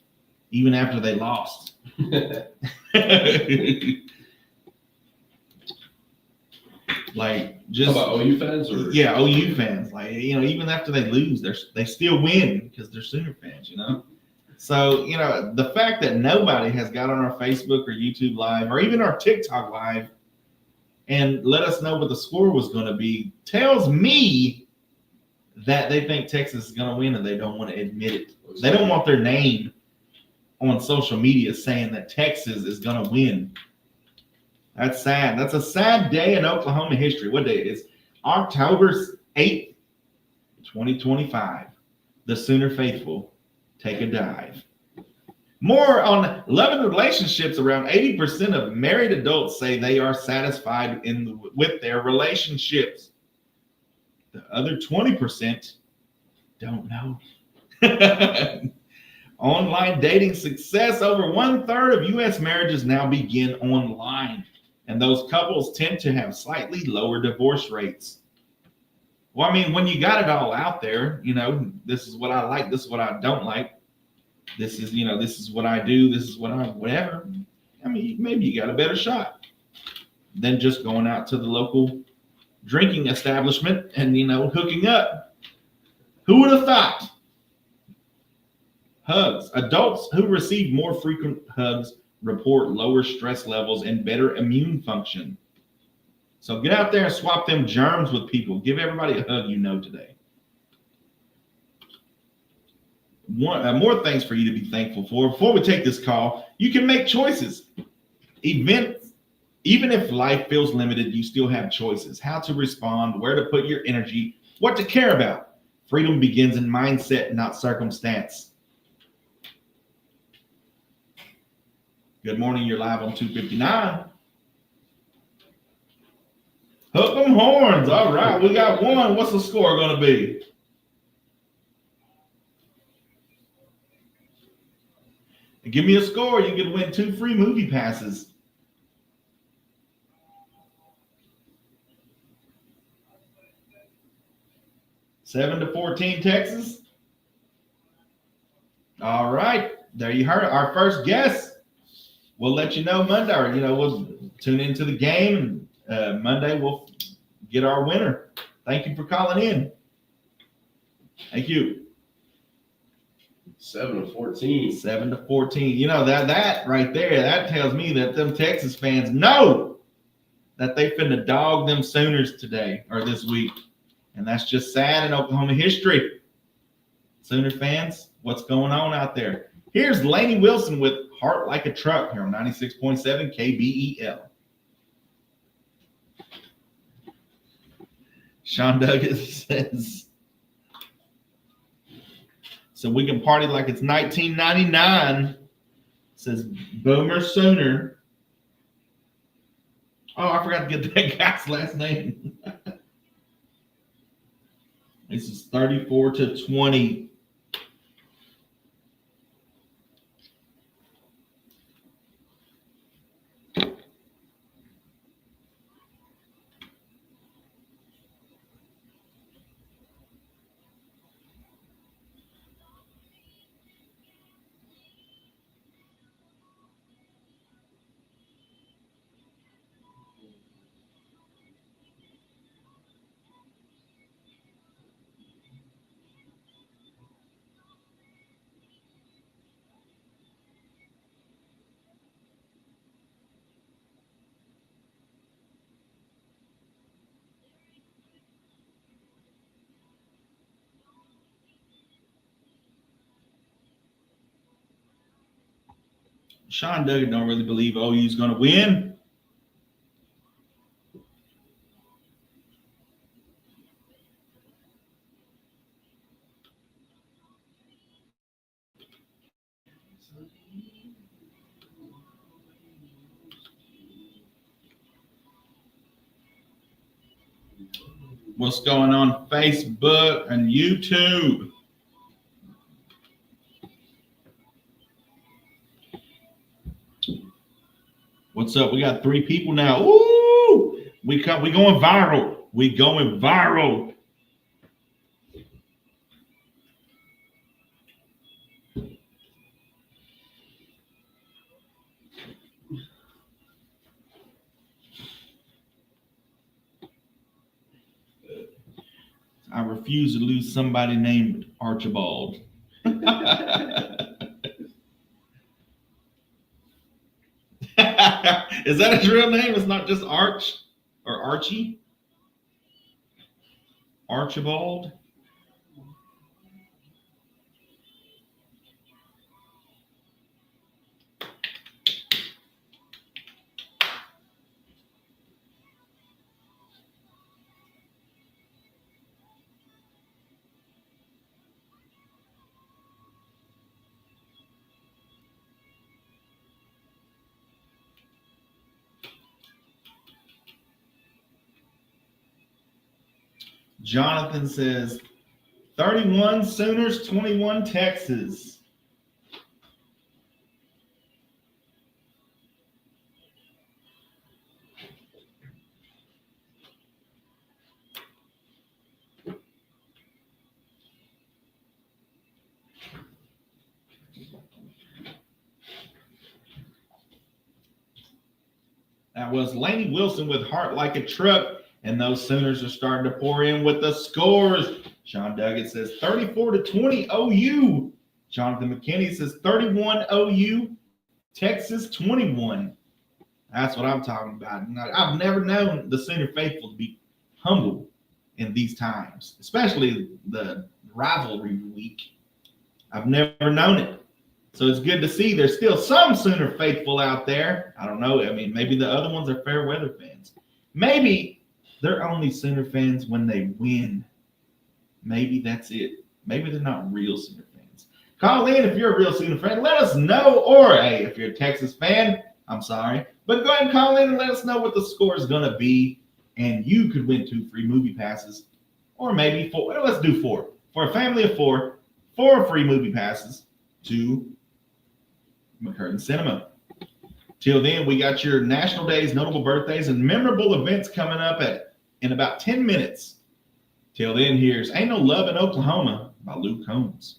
even after they lost. Like just about OU fans, or yeah, OU fans. Like, you know, even after they lose, they still win because they're Sooner fans. You know. So, you know, the fact that nobody has got on our Facebook or YouTube Live or even our TikTok Live and let us know what the score was going to be tells me that they think Texas is going to win and they don't want to admit it. They don't want their name on social media saying that Texas is going to win. That's sad. That's a sad day in Oklahoma history. What day it is? October 8th, 2025. The Sooner faithful take a dive. More on love and relationships. Around 80% of married adults say they are satisfied with their relationships. The other 20% don't know. Online dating success. Over 1/3 of U.S. marriages now begin online. And those couples tend to have slightly lower divorce rates. Well, I mean, when you got it all out there, you know, this is what I like, this is what I don't like. This is, you know, this is what I do, this is what I, whatever. I mean, maybe you got a better shot than just going out to the local drinking establishment and, you know, hooking up. Who would have thought? Hugs. Adults who receive more frequent hugs report lower stress levels and better immune function. So get out there and swap them germs with people. Give everybody a hug you know today. More things for you to be thankful for. Before we take this call, you can make choices. Even if life feels limited, you still have choices. How to respond, where to put your energy, what to care about. Freedom begins in mindset, not circumstance. Good morning. You're live on 259. Hook 'em horns. All right, we got one. What's the score going to be? Give me a score. You can win 2 free movie passes. 7-14, Texas. All right, there you heard it. Our first guess. We'll let you know Monday, or we'll tune into the game, and Monday we'll get our winner. Thank you for calling in. Thank you. 7-14. 7-14. That right there, that tells me that them Texas fans know that they finna dog them Sooners today or this week. And that's just sad in Oklahoma history. Sooner fans, what's going on out there? Here's Lainey Wilson with Heart Like a Truck here on 96.7 KBEL. Sean Douglas says, so we can party like it's 1999. Says Boomer Sooner. Oh, I forgot to get that guy's last name. This is 34-20. Sean Duggan don't really believe OU's going to win. What's going on Facebook and YouTube? What's up? We got 3 people now. Ooh, we going viral. We going viral. I refuse to lose somebody named Archibald. Is that his real name? It's not just Arch or Archie? Archibald? Jonathan says 31 Sooners, 21 Texas. That was Laney Wilson with Heart Like a Truck. And those Sooners are starting to pour in with the scores. Sean Duggett says 34-20 OU. Jonathan McKinney says 31 OU. Texas 21. That's what I'm talking about. I've never known the Sooner faithful to be humble in these times, especially the rivalry week. I've never known it. So it's good to see there's still some Sooner faithful out there. I don't know. I mean, maybe the other ones are fair weather fans. Maybe they're only Sooner fans when they win. Maybe that's it. Maybe they're not real Sooner fans. Call in if you're a real Sooner fan. Let us know. Or, hey, if you're a Texas fan, I'm sorry. But go ahead and call in and let us know what the score is going to be. And you could win 2 free movie passes. Or maybe 4. Well, let's do 4. For a family of 4, 4 free movie passes to McCurtain Cinema. Till then, we got your national days, notable birthdays, and memorable events coming up in about 10 minutes. Till then, here's Ain't No Love in Oklahoma by Luke Combs.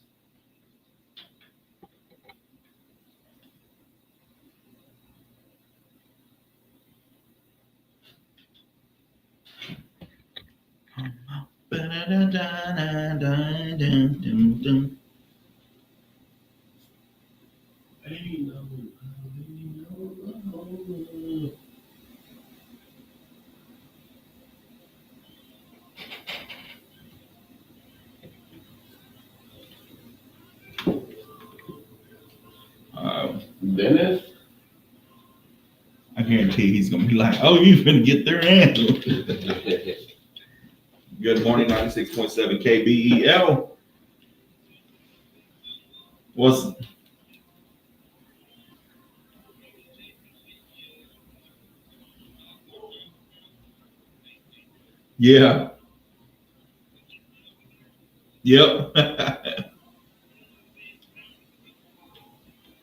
Dennis? I guarantee he's going to be like, oh, you're going to get their answer. Good morning, 96.7 KBEL. Yeah. Yep.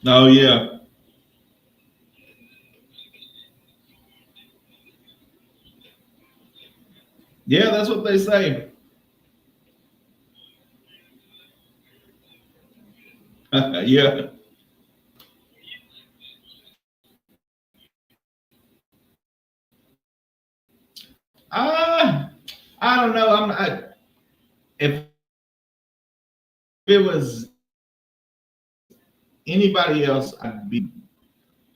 Oh, yeah. Yeah, that's what they say. Yeah. I don't know. If it was anybody else, I'd be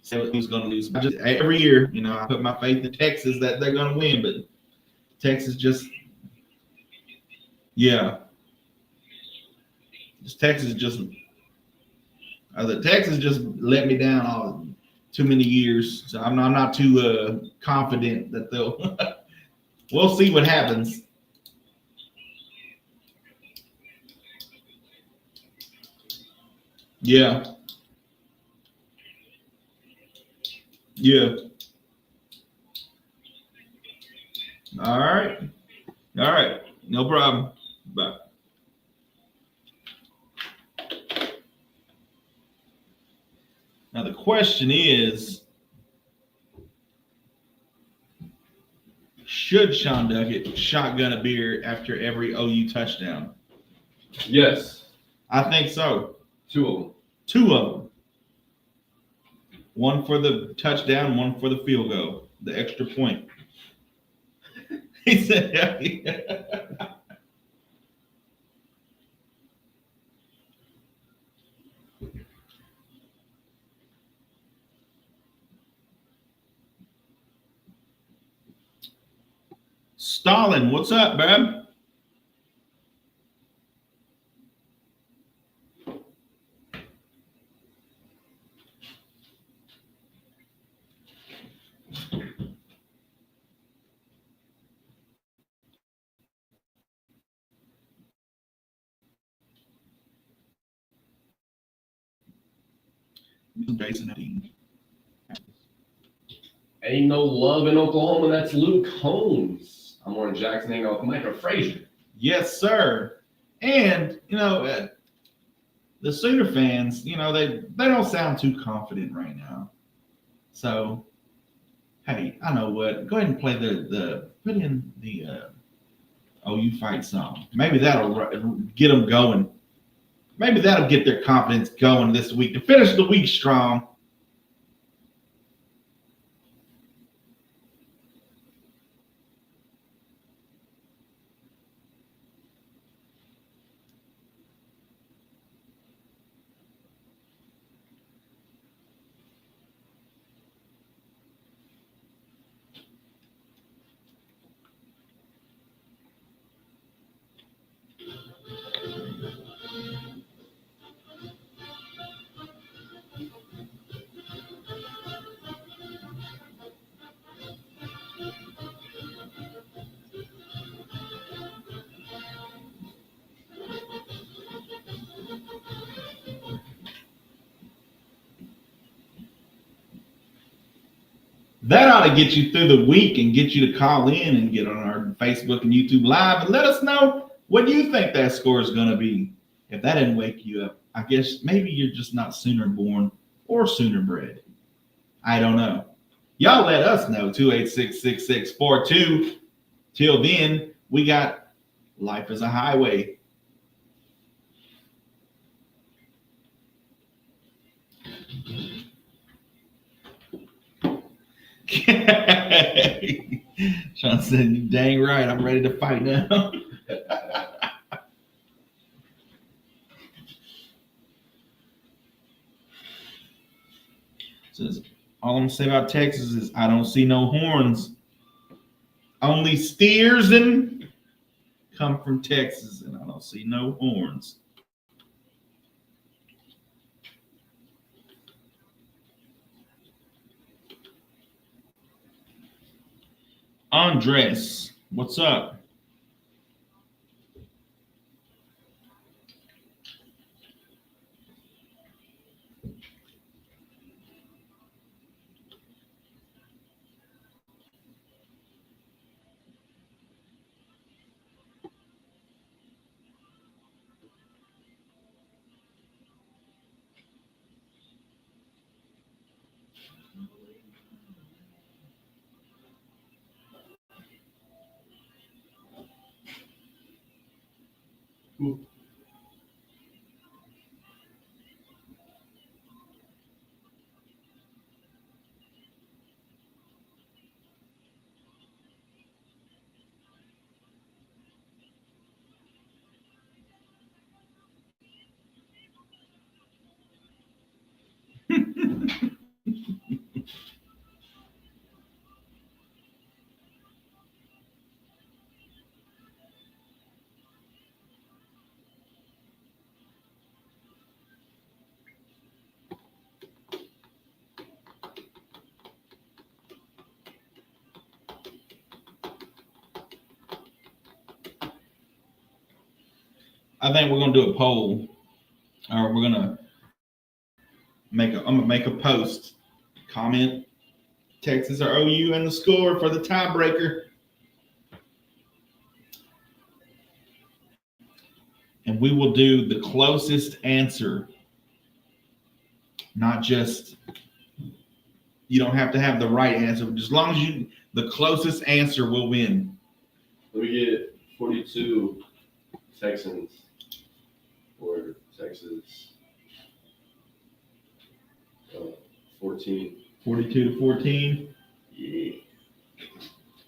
saying who's going to lose. Every year, I put my faith in Texas that they're going to win, but Texas just, yeah. Texas just let me down all too many years. So I'm not too confident that they'll. We'll see what happens. Yeah. Yeah. All right. All right. No problem. Bye. Now the question is, should Sean Duckett shotgun a beer after every OU touchdown? Yes. I think so. 2 of them. 2 of them. 1 for the touchdown, 1 for the field goal, the extra point. He said, Stalin, what's up, bub? Jason Dean. Ain't no love in Oklahoma. That's Luke Holmes. I'm Oran Jackson hanging out with Micah Frazier. Yes, sir. And, the Sooner fans, they don't sound too confident right now. So, hey, I know what. Go ahead and play put in the OU fight song. Maybe that'll get them going. Maybe that'll get their confidence going this week to finish the week strong. That ought to get you through the week and get you to call in and get on our Facebook and YouTube Live and let us know what you think that score is going to be. If that didn't wake you up, I guess maybe you're just not Sooner born or Sooner bred. I don't know. Y'all let us know, 286-6642. Till then, we got Life is a Highway. Sean said, "You dang right, I'm ready to fight now." Says, all I'm gonna say about Texas is I don't see no horns. Only steers and come from Texas, and I don't see no horns. Andres, what's up? I think we're gonna do a poll, or we're gonna I'm gonna make a post. Comment Texas or OU and the score for the tiebreaker. And we will do the closest answer. Not just, you don't have to have the right answer, but as long as the closest answer will win. We get 42 Texans for Texas. 14. 42 to 14. Yeah.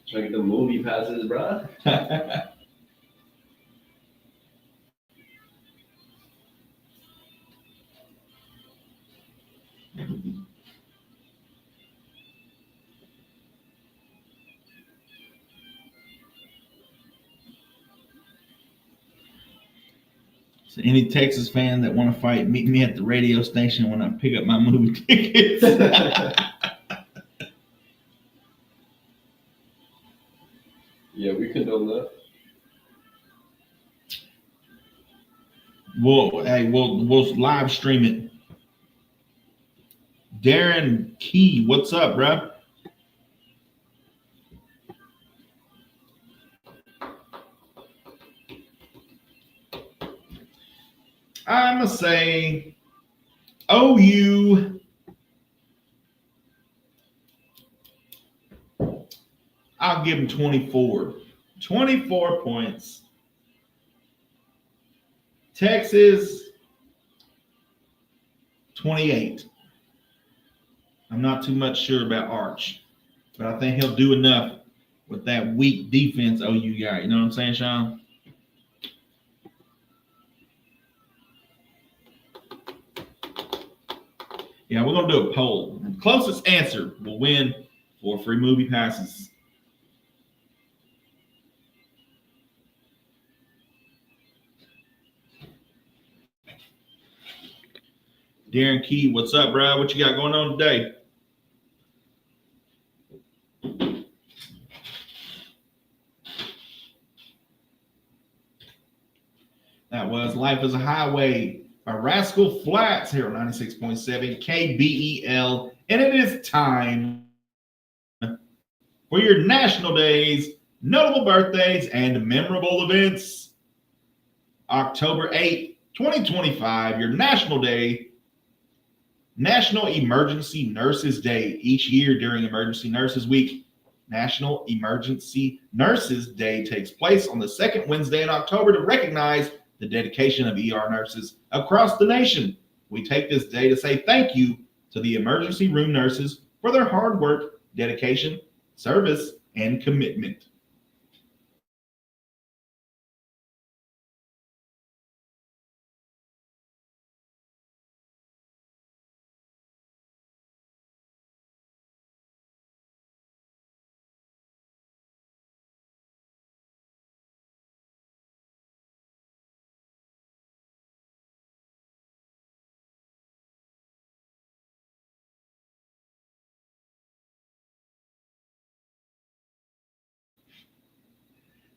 Trying to get the movie passes, bruh. So any Texas fan that want to fight, meet me at the radio station when I pick up my movie tickets. Yeah, we condone that. We'll live stream it. Darren Key, what's up, bro? I'm gonna say OU. I'll give them 24. 24 points. Texas, 28. I'm not too much sure about Arch, but I think he'll do enough with that weak defense OU got. You know what I'm saying, Sean? Yeah, we're going to do a poll. The closest answer will win 4 free movie passes. Darren Key, what's up, bro? What you got going on today? That was Life is a Highway by Rascal Flatts here on 96.7 KBEL. And it is time for your national days, notable birthdays, and memorable events. October 8th, 2025, your national day, National Emergency Nurses Day. Each year during Emergency Nurses Week, National Emergency Nurses Day takes place on the second Wednesday in October to recognize the dedication of ER nurses across the nation. We take this day to say thank you to the emergency room nurses for their hard work, dedication, service, and commitment.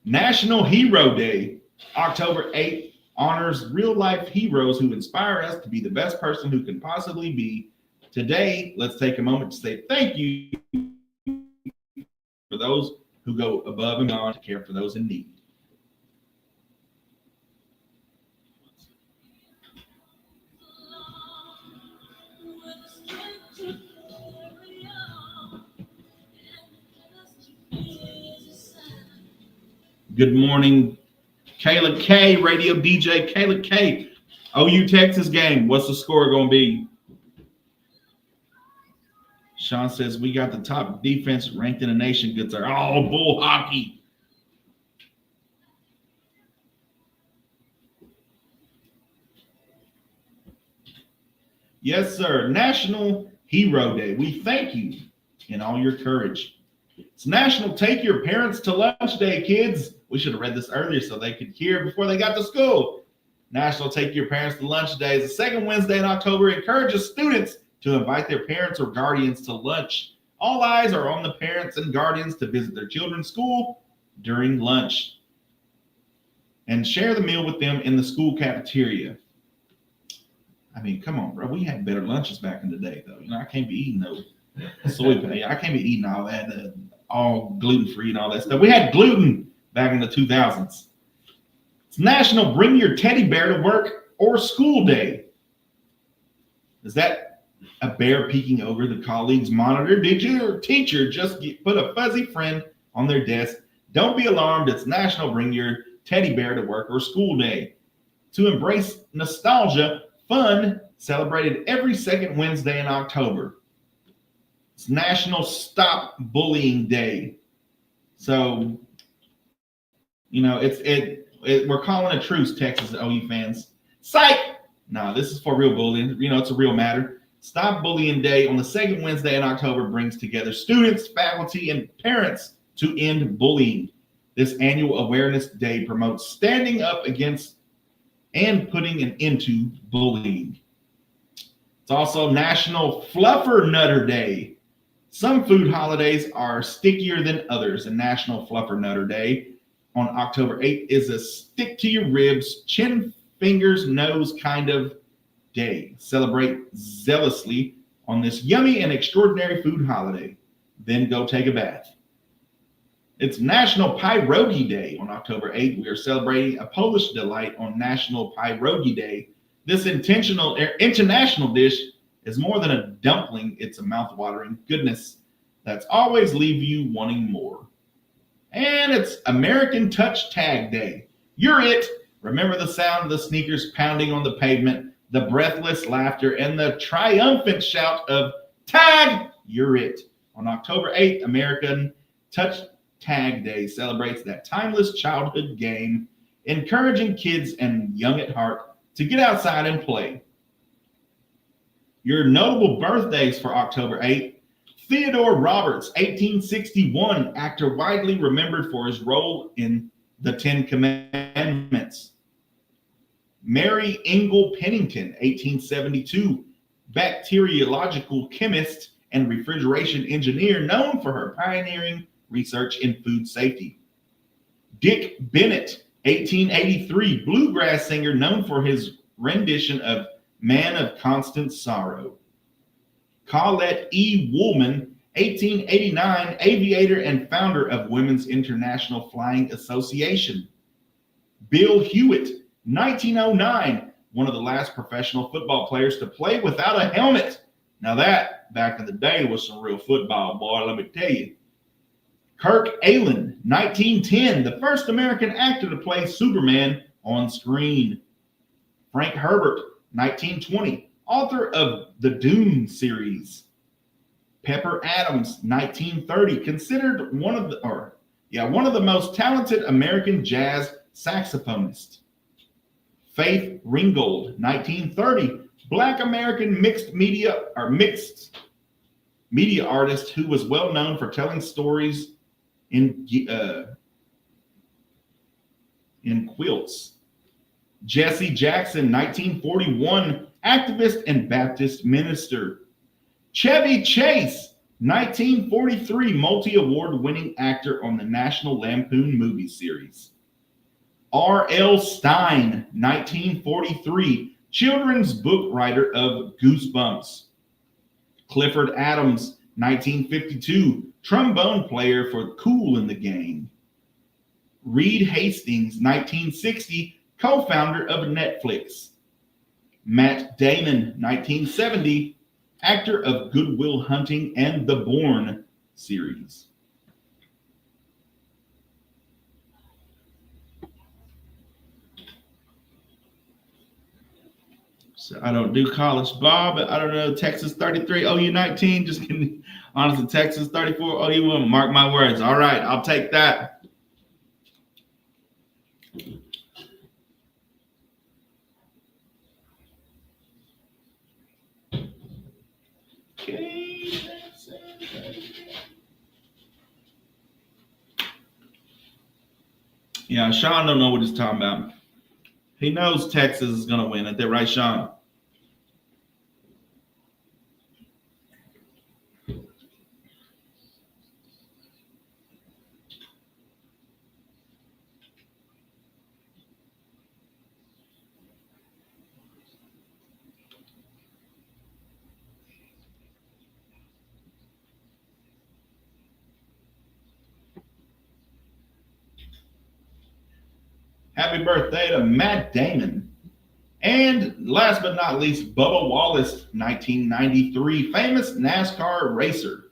National Hero Day, October 8th, honors real-life heroes who inspire us to be the best person who can possibly be. Today, let's take a moment to say thank you for those who go above and beyond to care for those in need. Good morning, Kayla K, radio DJ Kayla K. OU Texas game, what's the score going to be? Sean says, we got the top defense ranked in the nation. Good, sir. Oh, bull hockey. Yes, sir. National Hero Day. We thank you in all your courage. It's National Take Your Parents to Lunch Day, kids. We should have read this earlier so they could hear before they got to school. National Take Your Parents to Lunch Day is the second Wednesday in October. Encourages students to invite their parents or guardians to lunch. All eyes are on the parents and guardians to visit their children's school during lunch and share the meal with them in the school cafeteria. I mean, come on, bro. We had better lunches back in the day, though. You know, I can't be eating no soy pay. I can't be eating all that, all gluten-free and all that stuff. We had gluten back in the 2000s. It's National Bring Your Teddy Bear to Work or School Day. Is that a bear peeking over the colleague's monitor? Did your teacher just put a fuzzy friend on their desk? Don't be alarmed. It's National Bring Your Teddy Bear to Work or School Day. To embrace nostalgia, fun celebrated every second Wednesday in October. It's National Stop Bullying Day. So, you know, we're calling a truce, Texas OU fans. Psych! No, this is for real bullying. You know, it's a real matter. Stop Bullying Day on the second Wednesday in October brings together students, faculty, and parents to end bullying. This annual awareness day promotes standing up against and putting an end to bullying. It's also National Fluffer Nutter Day. Some food holidays are stickier than others, and National Fluffer Nutter Day on October 8th is a stick to your ribs, chin, fingers, nose kind of day. Celebrate zealously on this yummy and extraordinary food holiday. Then go take a bath. It's National Pierogi Day on October 8th. We are celebrating a Polish delight on National Pierogi Day. This international dish is more than a dumpling. It's a mouth-watering goodness that's always leave you wanting more. And it's American Touch Tag Day. You're it. Remember the sound of the sneakers pounding on the pavement, the breathless laughter, and the triumphant shout of tag, you're it. On October 8th, American Touch Tag Day celebrates that timeless childhood game, encouraging kids and young at heart to get outside and play. Your notable birthdays for October 8th. Theodore Roberts, 1861, actor widely remembered for his role in The Ten Commandments. Mary Ingle Pennington, 1872, bacteriological chemist and refrigeration engineer known for her pioneering research in food safety. Dick Bennett, 1883, bluegrass singer known for his rendition of Man of Constant Sorrow. Colette E. Woolman, 1889, aviator and founder of Women's International Flying Association. Bill Hewitt, 1909, one of the last professional football players to play without a helmet. Now that, back in the day, was some real football, boy, let me tell you. Kirk Allen, 1910, the first American actor to play Superman on screen. Frank Herbert, 1920, author of the Dune series. Pepper Adams, 1930, considered one of the most talented American jazz saxophonists. Faith Ringgold, 1930, Black American mixed media artist who was well known for telling stories in quilts. Jesse Jackson, 1941, activist and Baptist minister. Chevy Chase, 1943, multi-award winning actor on the National Lampoon movie series. R.L. Stein, 1943, children's book writer of Goosebumps. Clifford Adams, 1952, trombone player for Kool and the Gang. Reed Hastings, 1960, co-founder of Netflix. Matt Damon, 1970, actor of Good Will Hunting and The Bourne series. So I don't do college ball, but I don't know. Texas 33, OU 19. Just kidding. Honestly, Texas 34, OU 1. Mark my words. All right, I'll take that. Okay. Yeah, Sean don't know what he's talking about. He knows Texas is going to win. Isn't that right, Sean? Happy birthday to Matt Damon. And last but not least, Bubba Wallace, 1993, famous NASCAR racer.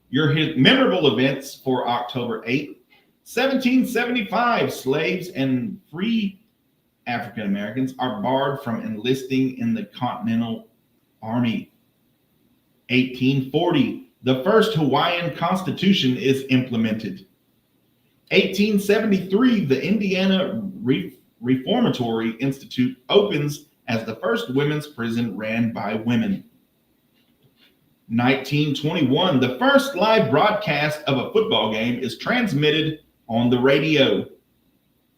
Your memorable events for October 8th. 1775, slaves and free African Americans are barred from enlisting in the Continental Army. 1840, the first Hawaiian Constitution is implemented. 1873, the Indiana Reformatory Institute opens as the first women's prison ran by women. 1921, the first live broadcast of a football game is transmitted on the radio.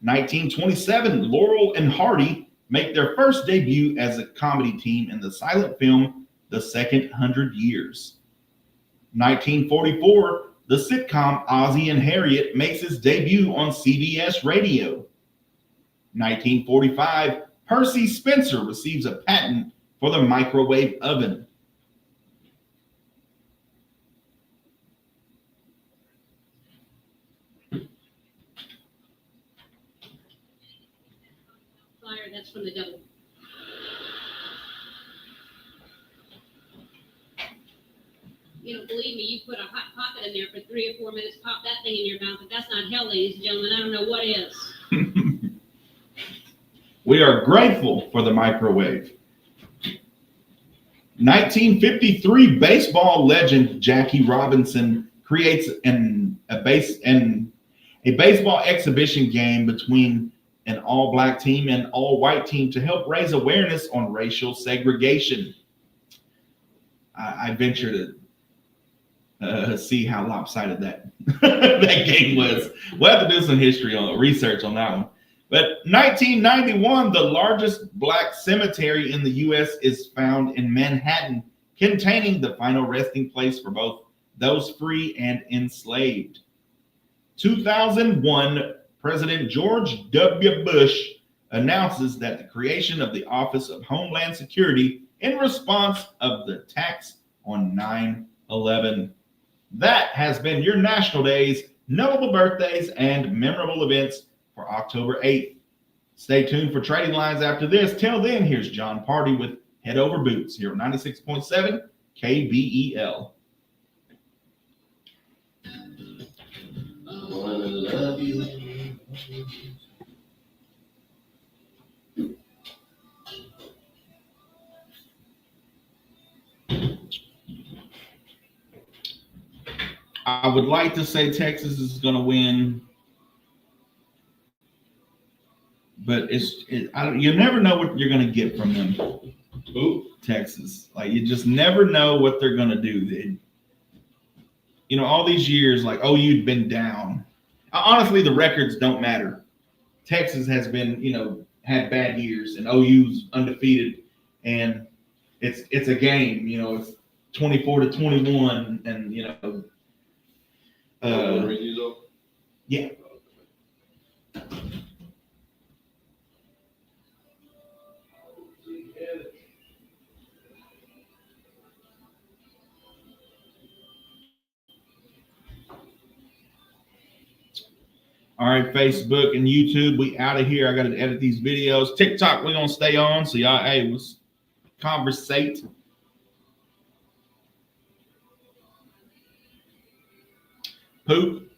1927, Laurel and Hardy make their first debut as a comedy team in the silent film The Second 100 Years. 1944, the sitcom Ozzie and Harriet makes its debut on CBS Radio. 1945, Percy Spencer receives a patent for the microwave oven. Fire, that's from the devil. You know, believe me, you put a hot pocket in there for 3 or 4 minutes, pop that thing in your mouth. If that's not hell, ladies and gentlemen, I don't know what is. We are grateful for the microwave. 1953, baseball legend Jackie Robinson creates a baseball exhibition game between an all-black team and all-white team to help raise awareness on racial segregation. I venture to see how lopsided that that game was. We'll have to do some research on that one. But 1991, the largest black cemetery in the U.S. is found in Manhattan, containing the final resting place for both those free and enslaved. 2001, President George W. Bush announces that the creation of the Office of Homeland Security in response of the attacks on 9/11. That has been your National Days, notable birthdays, and memorable events for October 8th. Stay tuned for Trading Lines after this. Till then, here's John Party with Head Over Boots here on 96.7 KBEL. I wanna love you. I would like to say Texas is going to win, but you never know what you're going to get from them. Who? Texas. Like, you just never know what they're going to do. All these years, like, OU'd been down. Honestly, the records don't matter. Texas has been, had bad years, and OU's undefeated, and it's a game. It's 24-21, and yeah. All right, Facebook and YouTube, we out of here. I got to edit these videos. TikTok, we're going to stay on. So y'all, hey, let's conversate. Poop.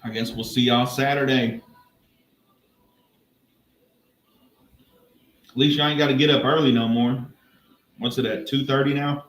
I guess we'll see y'all Saturday. At least y'all ain't got to get up early no more. What's it at, 2:30 now?